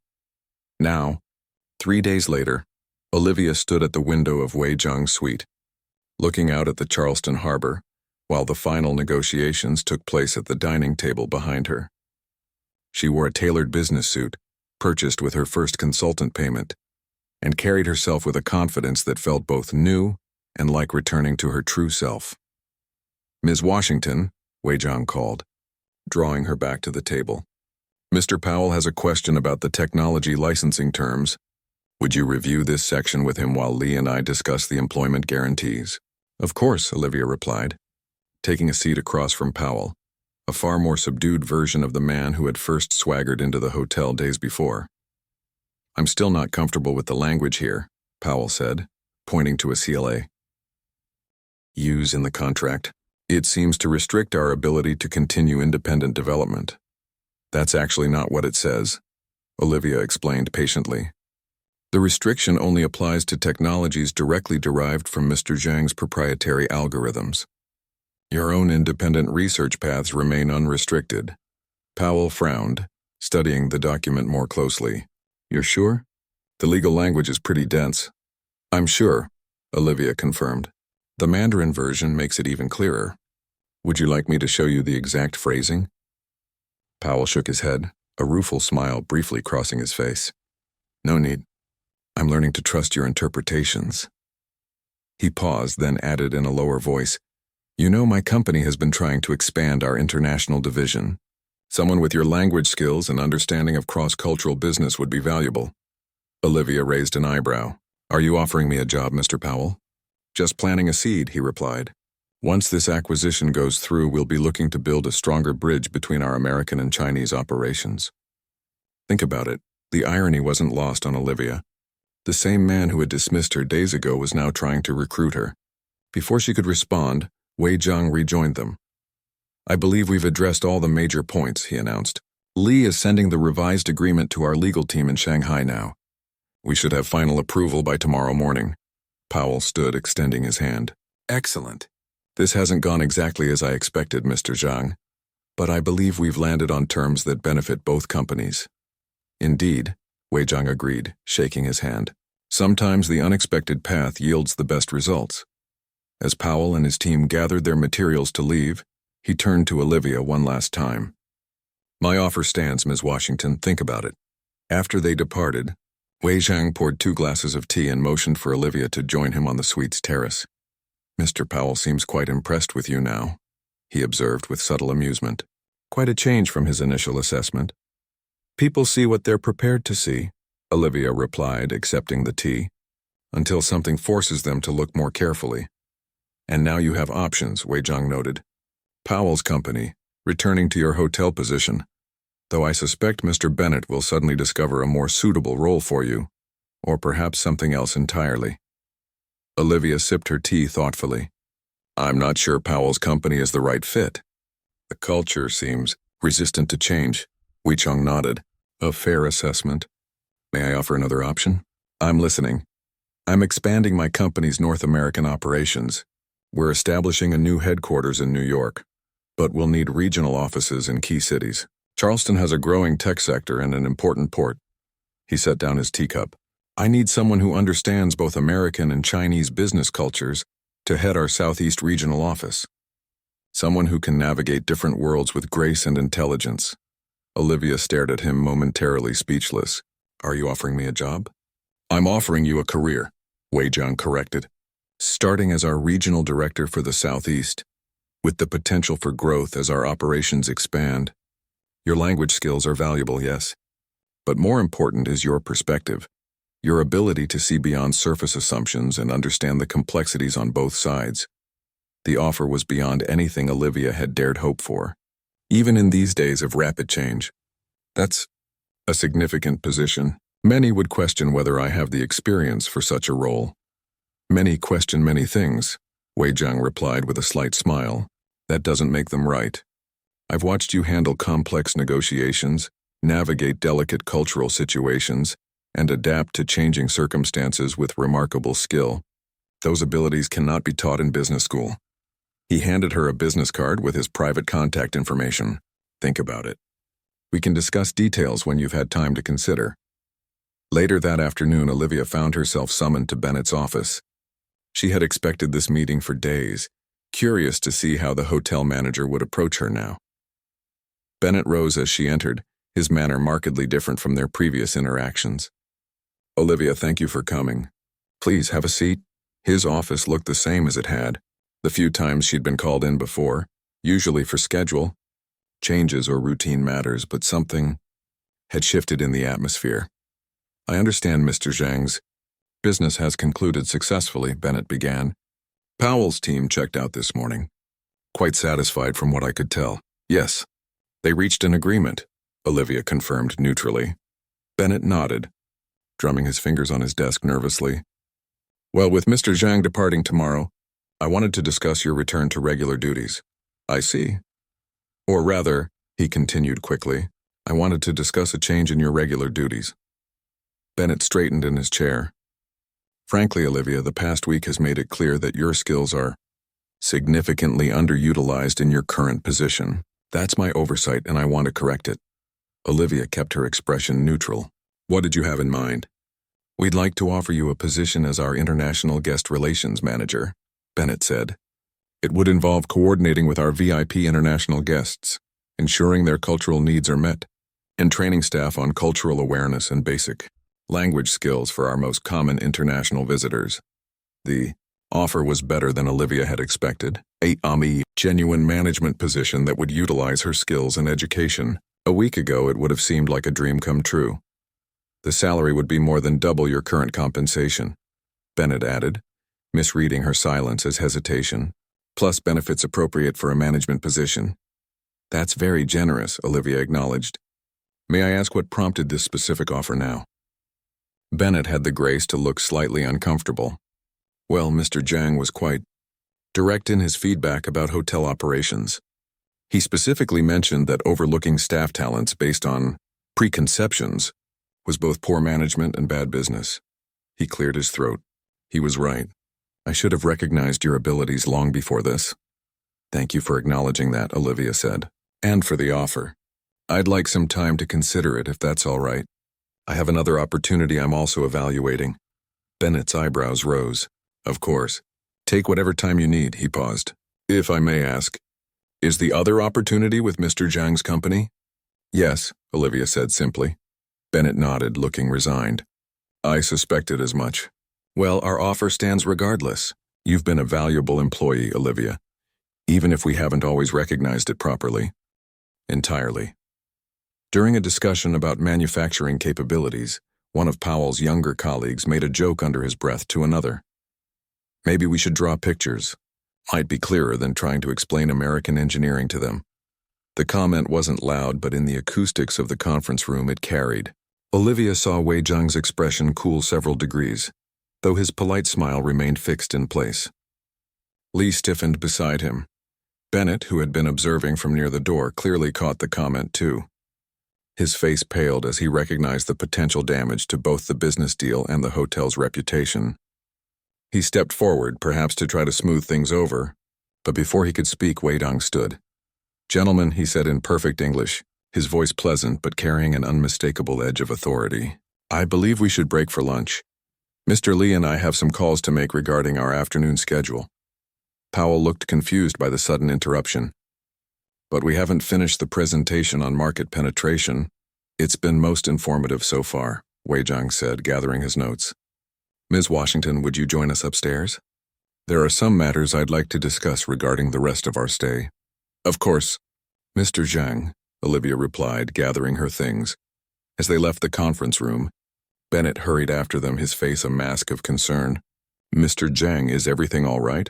Now, 3 days later, Olivia stood at the window of Wei Jiang's suite, looking out at the Charleston harbor, while the final negotiations took place at the dining table behind her. She wore a tailored business suit, purchased with her first consultant payment, and carried herself with a confidence that felt both new and like returning to her true self. "Ms. Washington," Wei Jiang called, drawing her back to the table. "Mr. Powell has a question about the technology licensing terms. Would you review this section with him while Li and I discuss the employment guarantees?" "Of course," Olivia replied, taking a seat across from Powell, a far more subdued version of the man who had first swaggered into the hotel days before. "I'm still not comfortable with the language here," Powell said, pointing to a CLA. "Use in the contract," It seems to restrict our ability to continue independent development. That's actually not what it says, Olivia explained patiently. The restriction only applies to technologies directly derived from Mr. Zhang's proprietary algorithms. Your own independent research paths remain unrestricted. Powell frowned, studying the document more closely. You're sure? The legal language is pretty dense. I'm sure, Olivia confirmed. The Mandarin version makes it even clearer. Would you like me to show you the exact phrasing? Powell shook his head, a rueful smile briefly crossing his face. No need. I'm learning to trust your interpretations. He paused, then added in a lower voice, You know, my company has been trying to expand our international division. Someone with your language skills and understanding of cross-cultural business would be valuable. Olivia raised an eyebrow. Are you offering me a job, Mr. Powell? Just planting a seed, he replied. Once this acquisition goes through, we'll be looking to build a stronger bridge between our American and Chinese operations. Think about it. The irony wasn't lost on Olivia. The same man who had dismissed her days ago was now trying to recruit her. Before she could respond, Wei Zhang rejoined them. I believe we've addressed all the major points, he announced. Li is sending the revised agreement to our legal team in Shanghai now. We should have final approval by tomorrow morning. Powell stood, extending his hand. Excellent. This hasn't gone exactly as I expected, Mr. Zhang, but I believe we've landed on terms that benefit both companies. Indeed, Wei Zhang agreed, shaking his hand. Sometimes the unexpected path yields the best results. As Powell and his team gathered their materials to leave, he turned to Olivia one last time. My offer stands, Ms. Washington. Think about it. After they departed, Wei Zhang poured 2 glasses of tea and motioned for Olivia to join him on the suite's terrace. Mr. Powell seems quite impressed with you now, he observed with subtle amusement. Quite a change from his initial assessment. People see what they're prepared to see, Olivia replied, accepting the tea, until something forces them to look more carefully. And now you have options, Wei Zhang noted. Powell's company, returning to your hotel position, though I suspect Mr. Bennett will suddenly discover a more suitable role for you, or perhaps something else entirely. Olivia sipped her tea thoughtfully. I'm not sure Powell's company is the right fit. The culture seems resistant to change. Wei Zhang nodded. A fair assessment. May I offer another option? I'm listening. I'm expanding my company's North American operations. We're establishing a new headquarters in New York, but we'll need regional offices in key cities. Charleston has a growing tech sector and an important port. He set down his teacup. I need someone who understands both American and Chinese business cultures to head our Southeast Regional Office. Someone who can navigate different worlds with grace and intelligence. Olivia stared at him, momentarily speechless. Are you offering me a job? I'm offering you a career, Wei Zhang corrected. Starting as our regional director for the Southeast, with the potential for growth as our operations expand. Your language skills are valuable, yes. But more important is your perspective. Your ability to see beyond surface assumptions and understand the complexities on both sides. The offer was beyond anything Olivia had dared hope for, even in these days of rapid change. That's a significant position. Many would question whether I have the experience for such a role. Many question many things, Wei Zhang replied with a slight smile. That doesn't make them right. I've watched you handle complex negotiations, navigate delicate cultural situations, and adapt to changing circumstances with remarkable skill. Those abilities cannot be taught in business school. He handed her a business card with his private contact information. Think about it. We can discuss details when you've had time to consider. Later that afternoon, Olivia found herself summoned to Bennett's office. She had expected this meeting for days, curious to see how the hotel manager would approach her now. Bennett rose as she entered, his manner markedly different from their previous interactions. Olivia, thank you for coming. Please have a seat. His office looked the same as it had, the few times she'd been called in before, usually for schedule, changes or routine matters, but something had shifted in the atmosphere. I understand Mr. Zhang's business has concluded successfully, Bennett began. Powell's team checked out this morning. Quite satisfied from what I could tell. Yes, they reached an agreement, Olivia confirmed neutrally. Bennett nodded, drumming his fingers on his desk nervously. Well, with Mr. Zhang departing tomorrow, I wanted to discuss your return to regular duties. I see. Or rather, he continued quickly, I wanted to discuss a change in your regular duties. Bennett straightened in his chair. Frankly, Olivia, the past week has made it clear that your skills are significantly underutilized in your current position. That's my oversight, and I want to correct it. Olivia kept her expression neutral. What did you have in mind? We'd like to offer you a position as our International Guest Relations Manager, Bennett said. It would involve coordinating with our VIP international guests, ensuring their cultural needs are met, and training staff on cultural awareness and basic language skills for our most common international visitors. The offer was better than Olivia had expected, a genuine management position that would utilize her skills and education. A week ago, it would have seemed like a dream come true. The salary would be more than double your current compensation, Bennett added, misreading her silence as hesitation, plus benefits appropriate for a management position. That's very generous, Olivia acknowledged. May I ask what prompted this specific offer now? Bennett had the grace to look slightly uncomfortable. Well, Mr. Zhang was quite direct in his feedback about hotel operations. He specifically mentioned that overlooking staff talents based on preconceptions was both poor management and bad business. He cleared his throat. He was right. I should have recognized your abilities long before this. Thank you for acknowledging that, Olivia said. And for the offer. I'd like some time to consider it if that's all right. I have another opportunity I'm also evaluating. Bennett's eyebrows rose. Of course. Take whatever time you need, he paused. If I may ask, is the other opportunity with Mr. Zhang's company? Yes, Olivia said simply. Bennett nodded, looking resigned. I suspected as much. Well, our offer stands regardless. You've been a valuable employee, Olivia, even if we haven't always recognized it properly. Entirely. During a discussion about manufacturing capabilities, one of Powell's younger colleagues made a joke under his breath to another. Maybe we should draw pictures. Might be clearer than trying to explain American engineering to them. The comment wasn't loud, but in the acoustics of the conference room it carried. Olivia saw Wei Zhang's expression cool several degrees, though his polite smile remained fixed in place. Lee stiffened beside him. Bennett, who had been observing from near the door, clearly caught the comment too. His face paled as he recognized the potential damage to both the business deal and the hotel's reputation. He stepped forward, perhaps to try to smooth things over, but before he could speak, Wei Zhang stood. Gentlemen, he said in perfect English, his voice pleasant but carrying an unmistakable edge of authority. I believe we should break for lunch. Mr. Lee and I have some calls to make regarding our afternoon schedule. Powell looked confused by the sudden interruption. But we haven't finished the presentation on market penetration. It's been most informative so far, Wei Zhang said, gathering his notes. Ms. Washington, would you join us upstairs? There are some matters I'd like to discuss regarding the rest of our stay. Of course. Mr. Zhang, Olivia replied, gathering her things. As they left the conference room, Bennett hurried after them, his face a mask of concern. Mr. Zhang, is everything all right?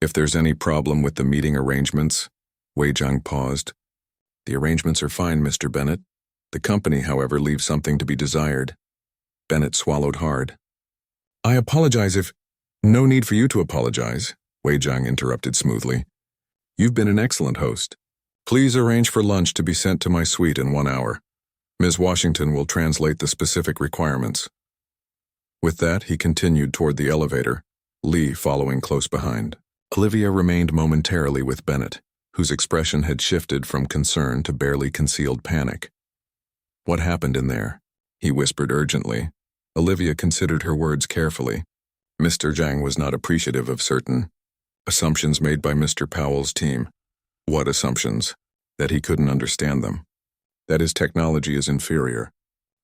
If there's any problem with the meeting arrangements, Wei Zhang paused. The arrangements are fine, Mr. Bennett. The company, however, leaves something to be desired. Bennett swallowed hard. I apologize if... No need for you to apologize, Wei Zhang interrupted smoothly. You've been an excellent host. Please arrange for lunch to be sent to my suite in 1 hour. Ms. Washington will translate the specific requirements. With that, he continued toward the elevator, Lee following close behind. Olivia remained momentarily with Bennett, whose expression had shifted from concern to barely concealed panic. What happened in there? He whispered urgently. Olivia considered her words carefully. Mr. Zhang was not appreciative of certain assumptions made by Mr. Powell's team. What assumptions? That he couldn't understand them. That his technology is inferior.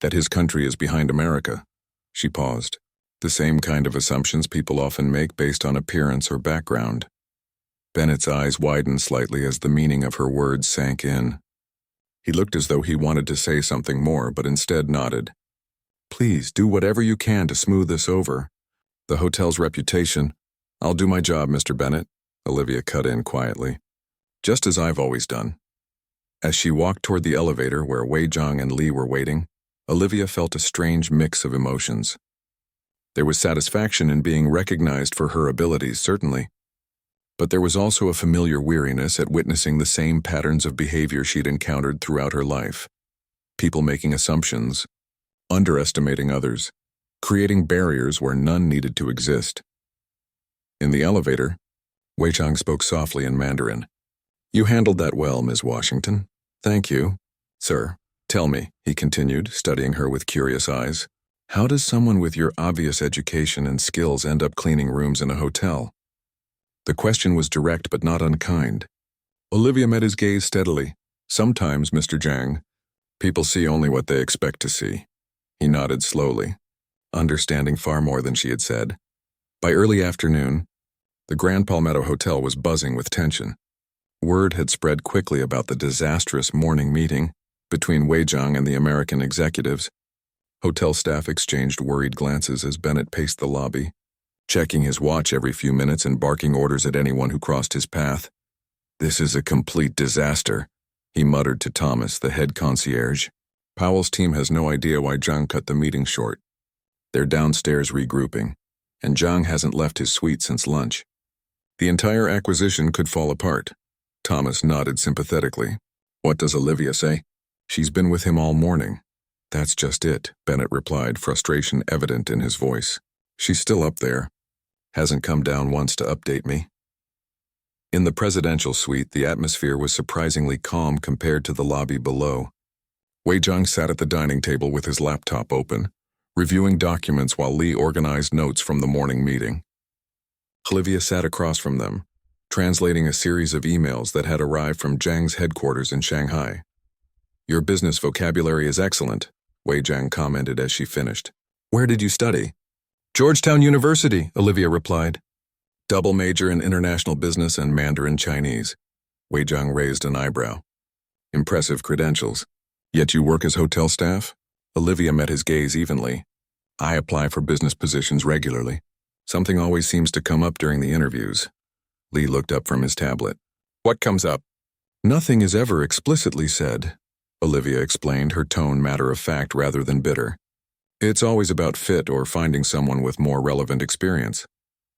That his country is behind America. She paused. The same kind of assumptions people often make based on appearance or background. Bennett's eyes widened slightly as the meaning of her words sank in. He looked as though he wanted to say something more, but instead nodded. Please, do whatever you can to smooth this over. The hotel's reputation. I'll do my job, Mr. Bennett, Olivia cut in quietly. Just as I've always done. As she walked toward the elevator where Wei Zhang and Lee were waiting, Olivia felt a strange mix of emotions. There was satisfaction in being recognized for her abilities, certainly, But there was also a familiar weariness at witnessing the same patterns of behavior she'd encountered throughout her life. People making assumptions, underestimating others, creating barriers where none needed to exist. In the elevator, Wei Chang spoke softly in Mandarin. "You handled that well, Ms. Washington. Thank you, sir. Tell me," he continued, studying her with curious eyes, "how does someone with your obvious education and skills end up cleaning rooms in a hotel?" The question was direct but not unkind. Olivia met his gaze steadily. "Sometimes, Mr. Zhang, people see only what they expect to see." He nodded slowly, understanding far more than she had said. By early afternoon, the Grand Palmetto Hotel was buzzing with tension. Word had spread quickly about the disastrous morning meeting between Wei Zhang and the American executives. Hotel staff exchanged worried glances as Bennett paced the lobby, checking his watch every few minutes and barking orders at anyone who crossed his path. "This is a complete disaster," he muttered to Thomas, the head concierge. "Powell's team has no idea why Zhang cut the meeting short. They're downstairs regrouping, and Zhang hasn't left his suite since lunch. The entire acquisition could fall apart." Thomas nodded sympathetically. "What does Olivia say?" "She's been with him all morning." "That's just it," Bennett replied, frustration evident in his voice. "She's still up there. Hasn't come down once to update me." In the presidential suite, the atmosphere was surprisingly calm compared to the lobby below. Wei Zhang sat at the dining table with his laptop open, reviewing documents while Li organized notes from the morning meeting. Olivia sat across from them, translating a series of emails that had arrived from Zhang's headquarters in Shanghai. "Your business vocabulary is excellent," Wei Zhang commented as she finished. "Where did you study?" "Georgetown University," Olivia replied. "Double major in international business and Mandarin Chinese." Wei Zhang raised an eyebrow. "Impressive credentials. Yet you work as hotel staff?" Olivia met his gaze evenly. "I apply for business positions regularly. Something always seems to come up during the interviews." Li looked up from his tablet. "What comes up?" "Nothing is ever explicitly said," Olivia explained, her tone matter-of-fact rather than bitter. "It's always about fit or finding someone with more relevant experience.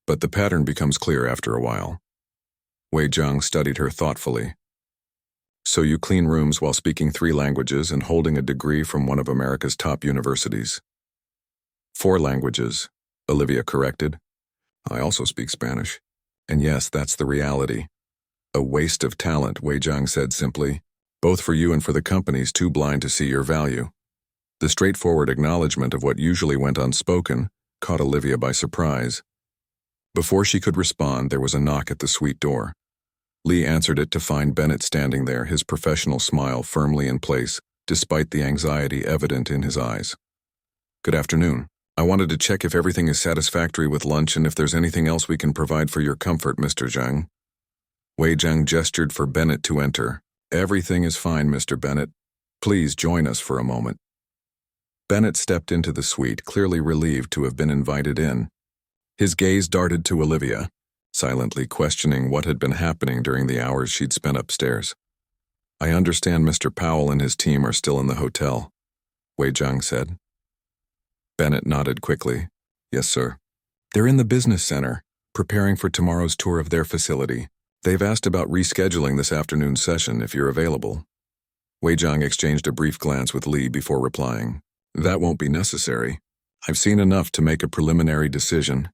But the pattern becomes clear after a while." Wei Zhang studied her thoughtfully. "So you clean rooms while speaking 3 languages and holding a degree from one of America's top universities?" "4 languages," Olivia corrected. "I also speak Spanish. And yes, that's the reality." "A waste of talent," Wei Zhang said simply. "Both for you and for the companies too blind to see your value." The straightforward acknowledgement of what usually went unspoken caught Olivia by surprise. Before she could respond, there was a knock at the suite door. Li answered it to find Bennett standing there, his professional smile firmly in place, despite the anxiety evident in his eyes. "Good afternoon. I wanted to check if everything is satisfactory with lunch and if there's anything else we can provide for your comfort, Mr. Zhang." Wei Zhang gestured for Bennett to enter. "Everything is fine, Mr. Bennett. Please join us for a moment." Bennett stepped into the suite, clearly relieved to have been invited in. His gaze darted to Olivia, silently questioning what had been happening during the hours she'd spent upstairs. "I understand Mr. Powell and his team are still in the hotel," Wei Zhang said. Bennett nodded quickly. "Yes, sir. They're in the business center, preparing for tomorrow's tour of their facility. They've asked about rescheduling this afternoon's session if you're available." Wei Zhang exchanged a brief glance with Li before replying. "That won't be necessary. I've seen enough to make a preliminary decision."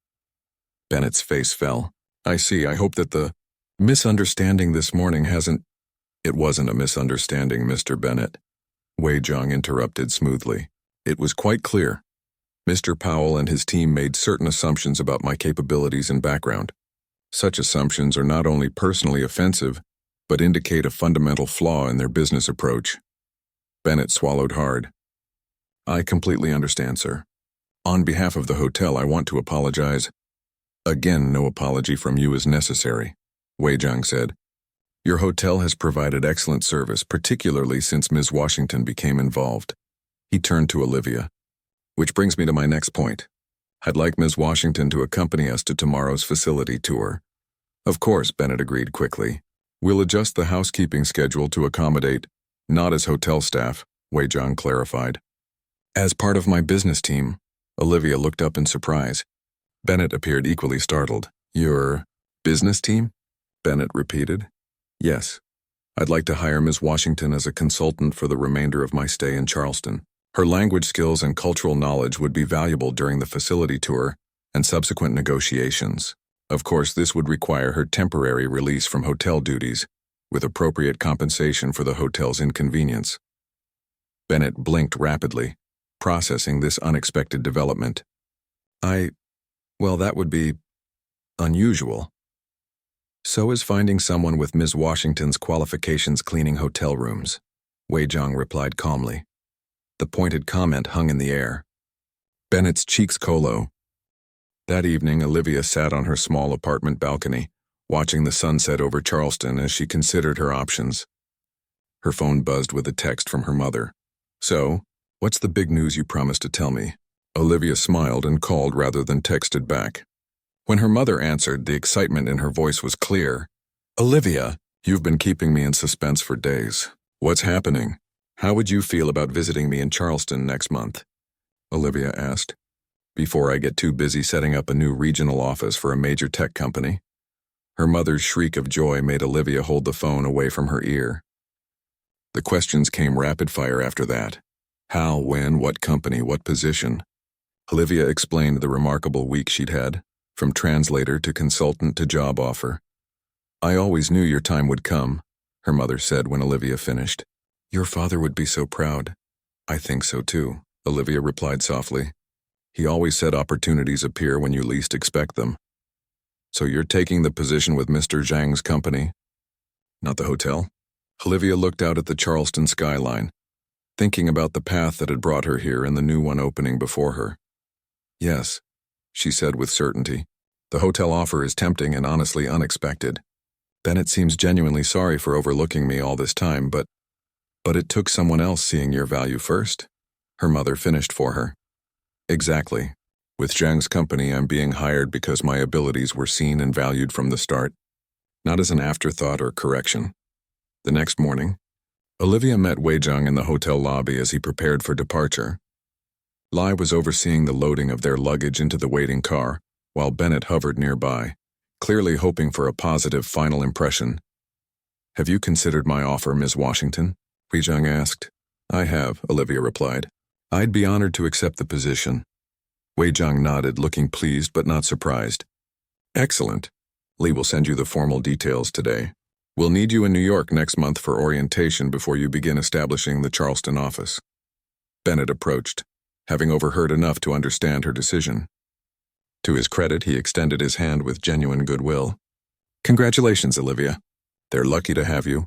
Bennett's face fell. "I see. I hope that the misunderstanding this morning hasn't—" "It wasn't a misunderstanding, Mr. Bennett," Wei Zhang interrupted smoothly. "It was quite clear. Mr. Powell and his team made certain assumptions about my capabilities and background. Such assumptions are not only personally offensive, but indicate a fundamental flaw in their business approach." Bennett swallowed hard. "I completely understand, sir. On behalf of the hotel, I want to apologize." "Again, no apology from you is necessary," Wei Zhang said. "Your hotel has provided excellent service, particularly since Ms. Washington became involved." He turned to Olivia. "Which brings me to my next point. I'd like Ms. Washington to accompany us to tomorrow's facility tour." "Of course," Bennett agreed quickly. "We'll adjust the housekeeping schedule to accommodate, not as hotel staff," Wei Zhang clarified. "As part of my business team," Olivia looked up in surprise. Bennett appeared equally startled. "Your business team?" Bennett repeated. Yes. I'd like to hire Ms. Washington as a consultant for the remainder of my stay in Charleston. Her language skills and cultural knowledge would be valuable during the facility tour and subsequent negotiations. Of course, this would require her temporary release from hotel duties, with appropriate compensation for the hotel's inconvenience. Bennett blinked rapidly, processing this unexpected development. Well, that would be unusual. So is finding someone with Ms. Washington's qualifications cleaning hotel rooms, Wei Zhang replied calmly. The pointed comment hung in the air. Bennett's cheeks colo. That evening, Olivia sat on her small apartment balcony, watching the sunset over Charleston as she considered her options. Her phone buzzed with a text from her mother. So, what's the big news you promised to tell me? Olivia smiled and called rather than texted back. When her mother answered, the excitement in her voice was clear. Olivia, you've been keeping me in suspense for days. What's happening? How would you feel about visiting me in Charleston next month? Olivia asked. Before I get too busy setting up a new regional office for a major tech company. Her mother's shriek of joy made Olivia hold the phone away from her ear. The questions came rapid fire after that. How, when, what company, what position? Olivia explained the remarkable week she'd had, from translator to consultant to job offer. I always knew your time would come, her mother said when Olivia finished. Your father would be so proud. I think so too, Olivia replied softly. He always said opportunities appear when you least expect them. So you're taking the position with Mr. Zhang's company? Not the hotel? Olivia looked out at the Charleston skyline, thinking about the path that had brought her here and the new one opening before her. Yes, she said with certainty. The hotel offer is tempting and honestly unexpected. Bennett seems genuinely sorry for overlooking me all this time, but it took someone else seeing your value first, her mother finished for her. Exactly. With Zhang's company, I'm being hired because my abilities were seen and valued from the start, not as an afterthought or correction. The next morning, Olivia met Wei Zhang in the hotel lobby as he prepared for departure. Lai was overseeing the loading of their luggage into the waiting car, while Bennett hovered nearby, clearly hoping for a positive final impression. Have you considered my offer, Ms. Washington? Wei Zhang asked. I have, Olivia replied. I'd be honored to accept the position. Wei Zhang nodded, looking pleased but not surprised. Excellent. Li will send you the formal details today. We'll need you in New York next month for orientation before you begin establishing the Charleston office. Bennett approached, having overheard enough to understand her decision. To his credit, he extended his hand with genuine goodwill. Congratulations, Olivia. They're lucky to have you.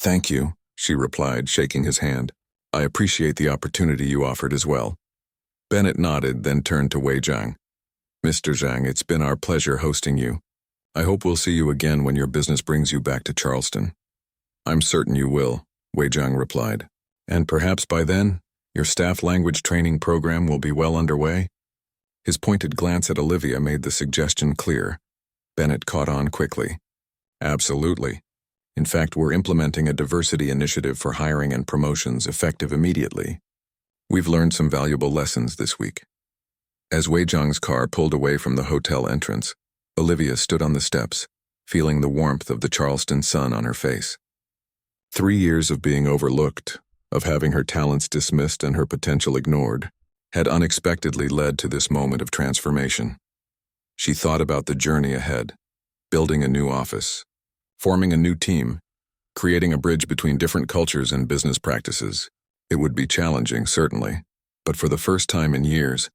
Thank you, she replied, shaking his hand. I appreciate the opportunity you offered as well. Bennett nodded, then turned to Wei Zhang. Mr. Zhang, it's been our pleasure hosting you. I hope we'll see you again when your business brings you back to Charleston. I'm certain you will, Wei Zhang replied. And perhaps by then, your staff language training program will be well underway? His pointed glance at Olivia made the suggestion clear. Bennett caught on quickly. Absolutely. In fact, we're implementing a diversity initiative for hiring and promotions effective immediately. We've learned some valuable lessons this week. As Wei Zhang's car pulled away from the hotel entrance, Olivia stood on the steps, feeling the warmth of the Charleston sun on her face. 3 years of being overlooked, of having her talents dismissed and her potential ignored, had unexpectedly led to this moment of transformation. She thought about the journey ahead, building a new office, forming a new team, creating a bridge between different cultures and business practices. It would be challenging, certainly, but for the first time in years,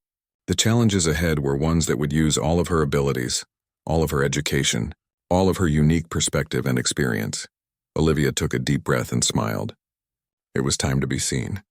the challenges ahead were ones that would use all of her abilities, all of her education, all of her unique perspective and experience. Olivia took a deep breath and smiled. It was time to be seen.